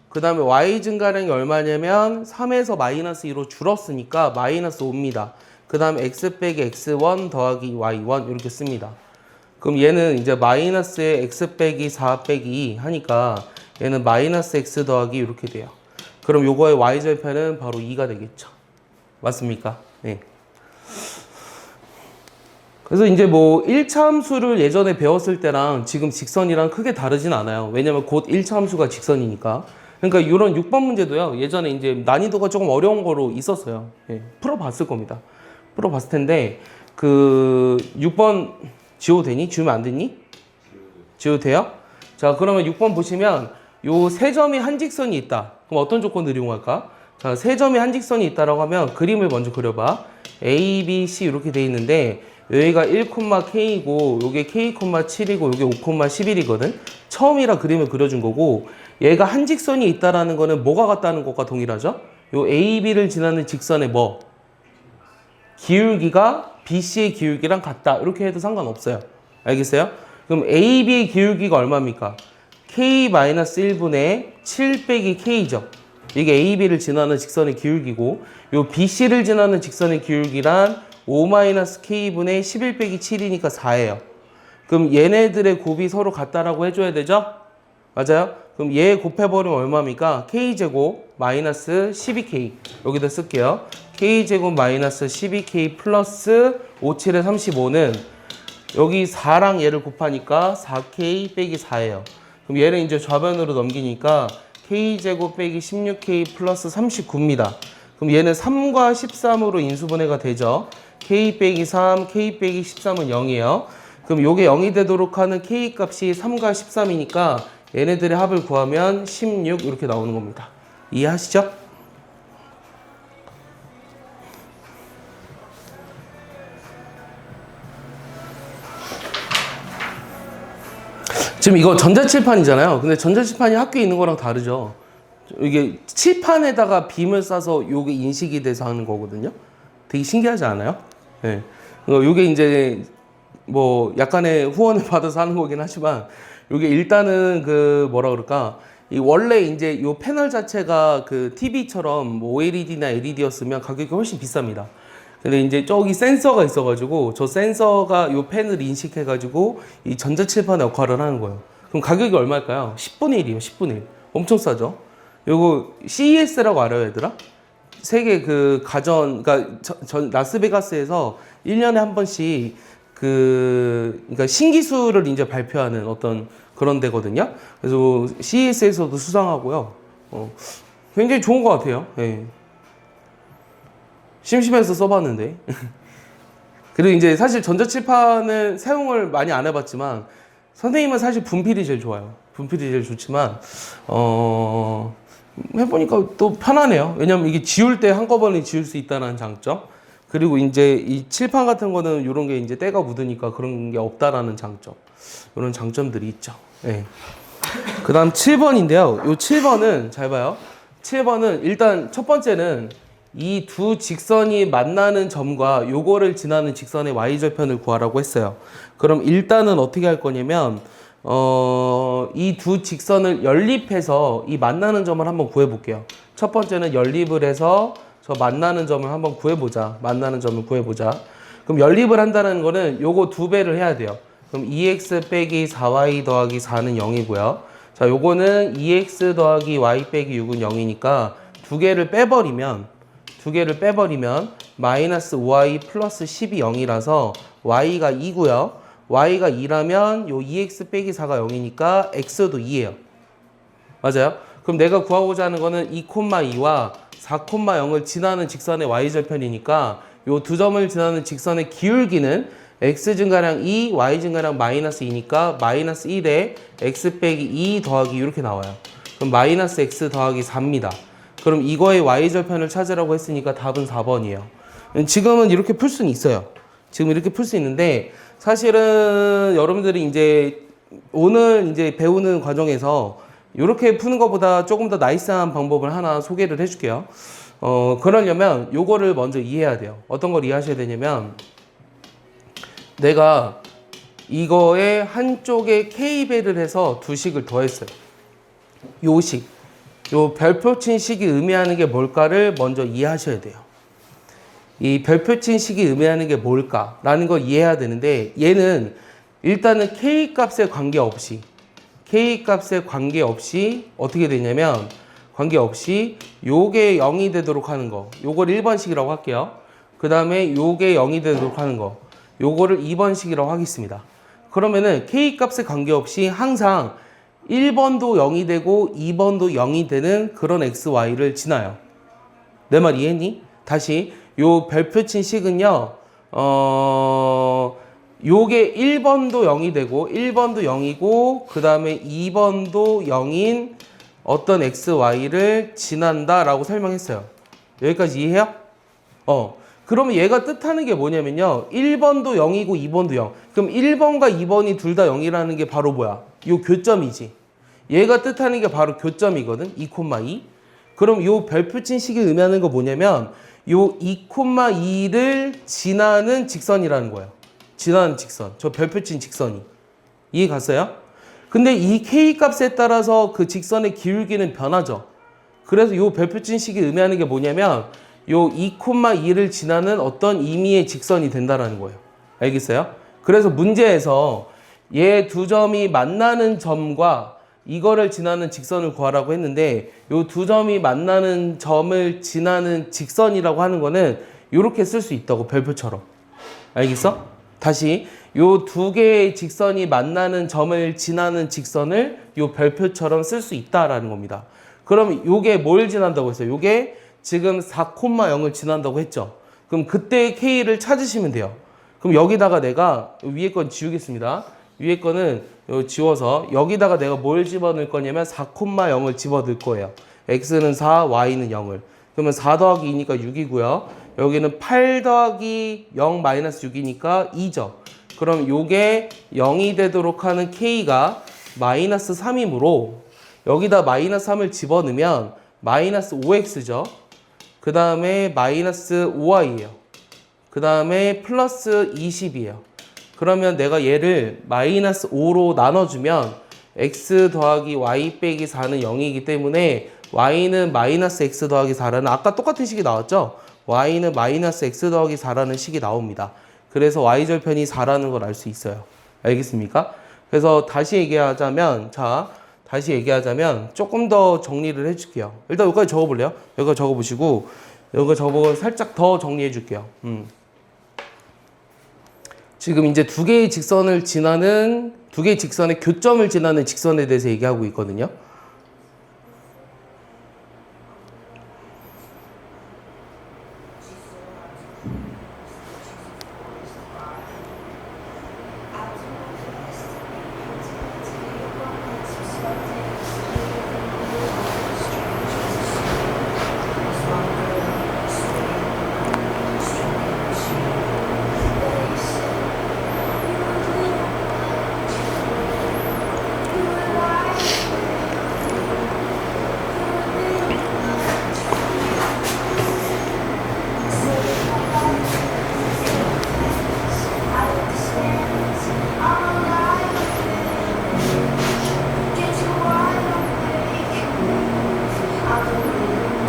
Speaker 1: 그 다음에 y 증가량이 얼마냐면 3에서 마이너스 2로 줄었으니까 마이너스 5입니다. 그 다음에 x 빼기 x1 더하기 y1 이렇게 씁니다. 그럼 얘는 이제 마이너스에 x 빼기 4 빼기 2 하니까 얘는 마이너스 x 더하기 이렇게 돼요. 그럼 요거의 y절편은 바로 2가 되겠죠. 맞습니까? 네. 그래서 이제 뭐 1차 함수를 예전에 배웠을 때랑 지금 직선이랑 크게 다르진 않아요. 왜냐면 곧 1차 함수가 직선이니까. 그러니까 이런 6번 문제도요. 예전에 이제 난이도가 조금 어려운 거로 있었어요. 예, 풀어봤을 겁니다. 풀어봤을 텐데 그 6번 지워도 되니? 지우면 안 되니? 지워도 돼요? 자, 그러면 6번 보시면 요 세 점이 한 직선이 있다. 그럼 어떤 조건을 이용할까? 자, 세 점이 한 직선이 있다라고 하면 그림을 먼저 그려봐. A, B, C 이렇게 돼 있는데 여기가 1,K이고 요게 K,7이고 요게 5,11이거든. 처음이라 그림을 그려준 거고 얘가 한 직선이 있다라는 거는 뭐가 같다는 것과 동일하죠? 요 A, B를 지나는 직선의 뭐? 기울기가 BC의 기울기랑 같다. 이렇게 해도 상관없어요. 알겠어요? 그럼 A, B의 기울기가 얼마입니까? K-1분의 7 빼기 K죠. 이게 A, B를 지나는 직선의 기울기고 요 BC를 지나는 직선의 기울기란 5-K분의 11 빼기 7이니까 4예요. 그럼 얘네들의 곱이 서로 같다라고 해줘야 되죠? 맞아요? 그럼 얘 곱해버리면 얼마입니까? K제곱 마이너스 12K 여기다 쓸게요. K제곱 마이너스 12K 플러스 5, 7에 35는 여기 4랑 얘를 곱하니까 4K 빼기 4예요. 그럼 얘를 이제 좌변으로 넘기니까 K제곱 빼기 16K 플러스 39입니다. 그럼 얘는 3과 13으로 인수분해가 되죠. K 빼기 3, K 빼기 13은 0이에요. 그럼 요게 0이 되도록 하는 K 값이 3과 13이니까 얘네들의 합을 구하면 16 이렇게 나오는 겁니다. 이해하시죠? 지금 이거 전자칠판이잖아요. 근데 전자칠판이 학교에 있는 거랑 다르죠. 이게 칠판에다가 빔을 싸서 요게 인식이 돼서 하는 거거든요. 되게 신기하지 않아요? 예. 네. 요게 이제 뭐 약간의 후원을 받아서 하는 거긴 하지만 요게 일단은 그 뭐라 그럴까? 이 원래 이제 요 패널 자체가 그 TV처럼 뭐 OLED나 LED였으면 가격이 훨씬 비쌉니다. 근데 이제 저기 센서가 있어가지고 저 센서가 요 펜을 인식해가지고 이 전자칠판의 역할을 하는 거예요. 그럼 가격이 얼마일까요? 10분의 1이에요. 10분의 1. 엄청 싸죠? 요거 CES라고 알아요, 얘들아? 세계 그 가전, 그러니까 라스베가스에서 1년에 한 번씩 그러니까 신기술을 이제 발표하는 어떤 그런 데거든요. 그래서 CES에서도 수상하고요. 굉장히 좋은 것 같아요. 예. 심심해서 써봤는데. 그리고 이제 사실 전자칠판을 사용을 많이 안 해봤지만 선생님은 사실 분필이 제일 좋아요. 분필이 제일 좋지만 해보니까 또 편하네요. 왜냐면 이게 지울 때 한꺼번에 지울 수 있다는 장점. 그리고 이제 이 칠판 같은 거는 이런 게 이제 때가 묻으니까 그런 게 없다라는 장점. 이런 장점들이 있죠. 네. 그 다음 7번인데요. 요 7번은 잘 봐요. 7번은 일단 첫 번째는 이 두 직선이 만나는 점과 요거를 지나는 직선의 y절편을 구하라고 했어요. 그럼 일단은 어떻게 할 거냐면 이 두 직선을 연립해서 이 만나는 점을 한번 구해 볼게요. 첫 번째는 연립을 해서 저 만나는 점을 한번 구해보자. 만나는 점을 구해보자. 그럼 연립을 한다는 거는 요거 2배를 해야 돼요. 그럼 2x 빼기 4y 더하기 4는 0이고요. 자, 요거는 2x 더하기 y 빼기 6은 0이니까 두 개를 빼버리면 마이너스 5y 플러스 10이 0이라서 y가 2고요. y가 2라면 요 2x 빼기 4가 0이니까 x도 2예요. 맞아요? 그럼 내가 구하고자 하는 거는 2,2와 4,0을 지나는 직선의 y절편이니까 요 두 점을 지나는 직선의 기울기는 x 증가량 2, y 증가량 마이너스 2니까 마이너스 1에 x 빼기 2 더하기 이렇게 나와요. 그럼 마이너스 x 더하기 4입니다. 그럼 이거의 y절편을 찾으라고 했으니까 답은 4번이에요. 지금은 이렇게 풀 수는 있어요. 지금 이렇게 풀 수 있는데 사실은 여러분들이 이제 오늘 이제 배우는 과정에서 이렇게 푸는 것보다 조금 더 나이스한 방법을 하나 소개를 해줄게요. 그러려면 요거를 먼저 이해해야 돼요. 어떤 걸 이해하셔야 되냐면 내가 이거에 한쪽에 K배를 해서 두 식을 더했어요. 요 식, 요 별표친 식이 의미하는 게 뭘까를 먼저 이해하셔야 돼요. 이 별표친 식이 의미하는 게 뭘까라는 걸 이해해야 되는데 얘는 일단은 K값에 관계없이 어떻게 되냐면 관계없이 요게 0이 되도록 하는 거 요걸 1번식이라고 할게요. 그 다음에 요게 0이 되도록 하는 거 요거를 2번식이라고 하겠습니다. 그러면은 K값에 관계없이 항상 1번도 0이 되고 2번도 0이 되는 그런 XY를 지나요. 내 말 이해했니? 다시 요 별표친 식은요 요게 1번도 0이 되고 1번도 0이고 그 다음에 2번도 0인 어떤 XY를 지난다 라고 설명했어요. 여기까지 이해해요? 그러면 얘가 뜻하는 게 뭐냐면요 1번도 0이고 2번도 0. 그럼 1번과 2번이 둘 다 0이라는 게 바로 뭐야? 요 교점이지. 얘가 뜻하는 게 바로 교점이거든. 2,2. 그럼 요 별표친 식이 의미하는 거 뭐냐면 요 2,2를 지나는 직선이라는 거예요. 지나는 직선. 저 별표친 직선이. 이해 갔어요? 근데 이 K값에 따라서 그 직선의 기울기는 변하죠. 그래서 요 별표친 식이 의미하는 게 뭐냐면 요 2,2를 지나는 어떤 임의의 직선이 된다라는 거예요. 알겠어요? 그래서 문제에서 얘 두 점이 만나는 점과 이거를 지나는 직선을 구하라고 했는데 요 두 점이 만나는 점을 지나는 직선이라고 하는 거는 이렇게 쓸 수 있다고 별표처럼. 알겠어? 다시 요 두 개의 직선이 만나는 점을 지나는 직선을 요 별표처럼 쓸 수 있다라는 겁니다. 그럼 요게 뭘 지난다고 했어요? 요게 지금 4,0을 지난다고 했죠. 그럼 그때 K를 찾으시면 돼요. 그럼 여기다가 내가 위에 건 지우겠습니다. 위에 거는 지워서 여기다가 내가 뭘 집어넣을 거냐면 4,0을 집어넣을 거예요. X는 4, Y는 0을. 그러면 4 더하기 2니까 6이고요. 여기는 8 더하기 0 마이너스 6이니까 2죠. 그럼 요게 0이 되도록 하는 K가 마이너스 3이므로 여기다 마이너스 3을 집어넣으면 마이너스 5X죠. 그 다음에 마이너스 5Y예요. 그 다음에 플러스 20이에요. 그러면 내가 얘를 마이너스 5로 나눠주면 X 더하기 Y 빼기 4는 0이기 때문에 Y는 마이너스 X 더하기 4라는 아까 똑같은 식이 나왔죠? Y는 마이너스 X 더하기 4라는 식이 나옵니다. 그래서 Y절편이 4라는 걸 알 수 있어요. 알겠습니까? 그래서 다시 얘기하자면 조금 더 정리를 해줄게요. 일단 여기까지 적어볼래요? 여기까지 적어보시고 여기 적어보고 살짝 더 정리해 줄게요. 지금 이제 두 개의 직선의 교점을 지나는 직선에 대해서 얘기하고 있거든요.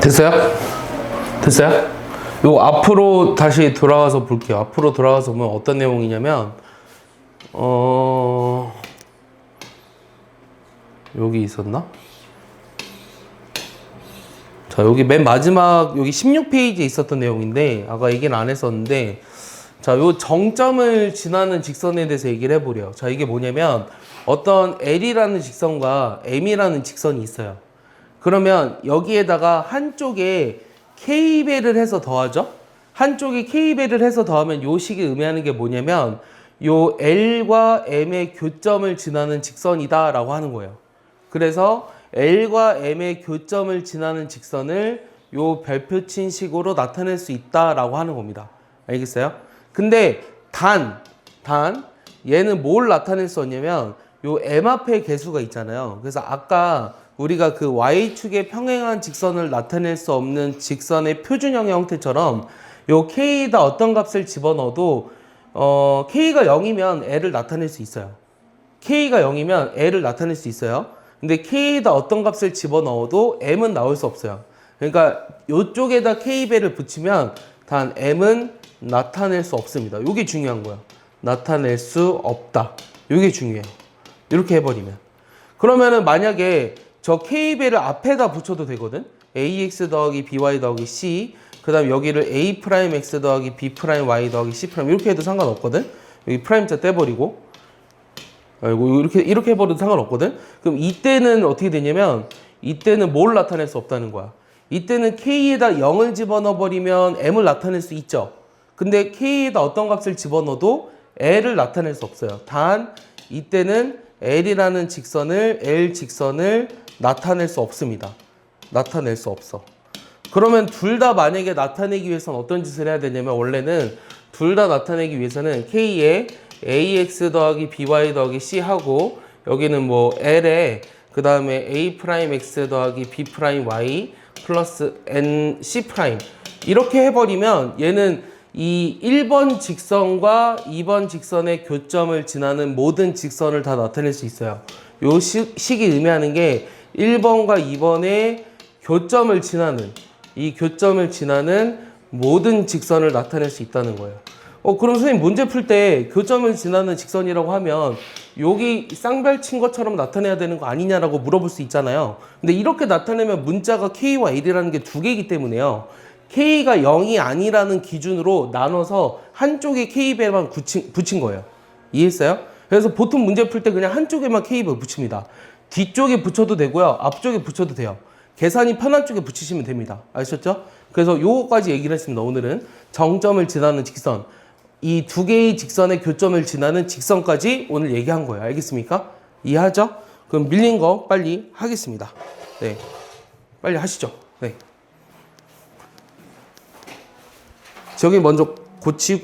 Speaker 1: 됐어요? 됐어요? 요 앞으로 다시 돌아가서 볼게요. 앞으로 돌아가서 보면 어떤 내용이냐면 여기 있었나? 자, 여기 맨 마지막 여기 16페이지에 있었던 내용인데 아까 얘기는 안 했었는데 자, 요 정점을 지나는 직선에 대해서 얘기를 해보래요. 자, 이게 뭐냐면 어떤 L이라는 직선과 M이라는 직선이 있어요. 그러면 여기에다가 한쪽에 K배를 해서 더하죠? 한쪽에 K배를 해서 더하면 요 식이 의미하는 게 뭐냐면 요 L과 M의 교점을 지나는 직선이다 라고 하는 거예요. 그래서 L과 M의 교점을 지나는 직선을 요 별표친 식으로 나타낼 수 있다라고 하는 겁니다. 알겠어요? 근데 단 얘는 뭘 나타낼 수 없냐면 요 M 앞에 개수가 있잖아요. 그래서 아까 우리가 그 Y축에 평행한 직선을 나타낼 수 없는 직선의 표준형의 형태처럼 요 K에다 어떤 값을 집어넣어도 K가 0이면 L을 나타낼 수 있어요. K가 0이면 L을 나타낼 수 있어요. 근데 K에다 어떤 값을 집어넣어도 M은 나올 수 없어요. 그러니까 이쪽에다 K배를 붙이면 단 M은 나타낼 수 없습니다. 이게 중요한 거야. 나타낼 수 없다. 이게 중요해요. 이렇게 해버리면. 그러면은 만약에 저 K배를 앞에다 붙여도 되거든. AX 더하기 BY 더하기 C 그 다음 여기를 A 프라임 X 더하기 B 프라임 Y 더하기 C 프라임 이렇게 해도 상관없거든. 여기 프라임자 떼버리고 아이고 이렇게 해버려도 상관없거든. 그럼 이때는 어떻게 되냐면 이때는 뭘 나타낼 수 없다는 거야. 이때는 K에다 0을 집어넣어 버리면 M을 나타낼 수 있죠. 근데 K에다 어떤 값을 집어넣어도 L을 나타낼 수 없어요. 단 이때는 L이라는 직선을 L 직선을 나타낼 수 없습니다. 나타낼 수 없어. 그러면 둘 다 만약에 나타내기 위해서는 어떤 짓을 해야 되냐면 원래는 둘 다 나타내기 위해서는 K에 AX 더하기 BY 더하기 C 하고 여기는 뭐 L에 그 다음에 A 프라임 X 더하기 B 프라임 Y 플러스 N C 프라임 이렇게 해버리면 얘는 이 1번 직선과 2번 직선의 교점을 지나는 모든 직선을 다 나타낼 수 있어요. 요 식이 의미하는 게 1번과 2번의 교점을 지나는 이 교점을 지나는 모든 직선을 나타낼 수 있다는 거예요. 그럼 선생님 문제 풀 때 교점을 지나는 직선이라고 하면 여기 쌍별 친 것처럼 나타내야 되는 거 아니냐라고 물어볼 수 있잖아요. 근데 이렇게 나타내면 문자가 K와 L이라는 게 두 개이기 때문에요. K가 0이 아니라는 기준으로 나눠서 한쪽에 K배만 붙인 거예요. 이해했어요? 그래서 보통 문제 풀 때 그냥 한쪽에만 K배 붙입니다. 뒤쪽에 붙여도 되고요. 앞쪽에 붙여도 돼요. 계산이 편한 쪽에 붙이시면 됩니다. 아셨죠? 그래서 요거까지 얘기를 했습니다. 오늘은 정점을 지나는 직선. 이 두 개의 직선의 교점을 지나는 직선까지 오늘 얘기한 거예요. 알겠습니까? 이해하죠? 그럼 밀린 거 빨리 하겠습니다. 네. 빨리 하시죠. 네. 저기 먼저 고치고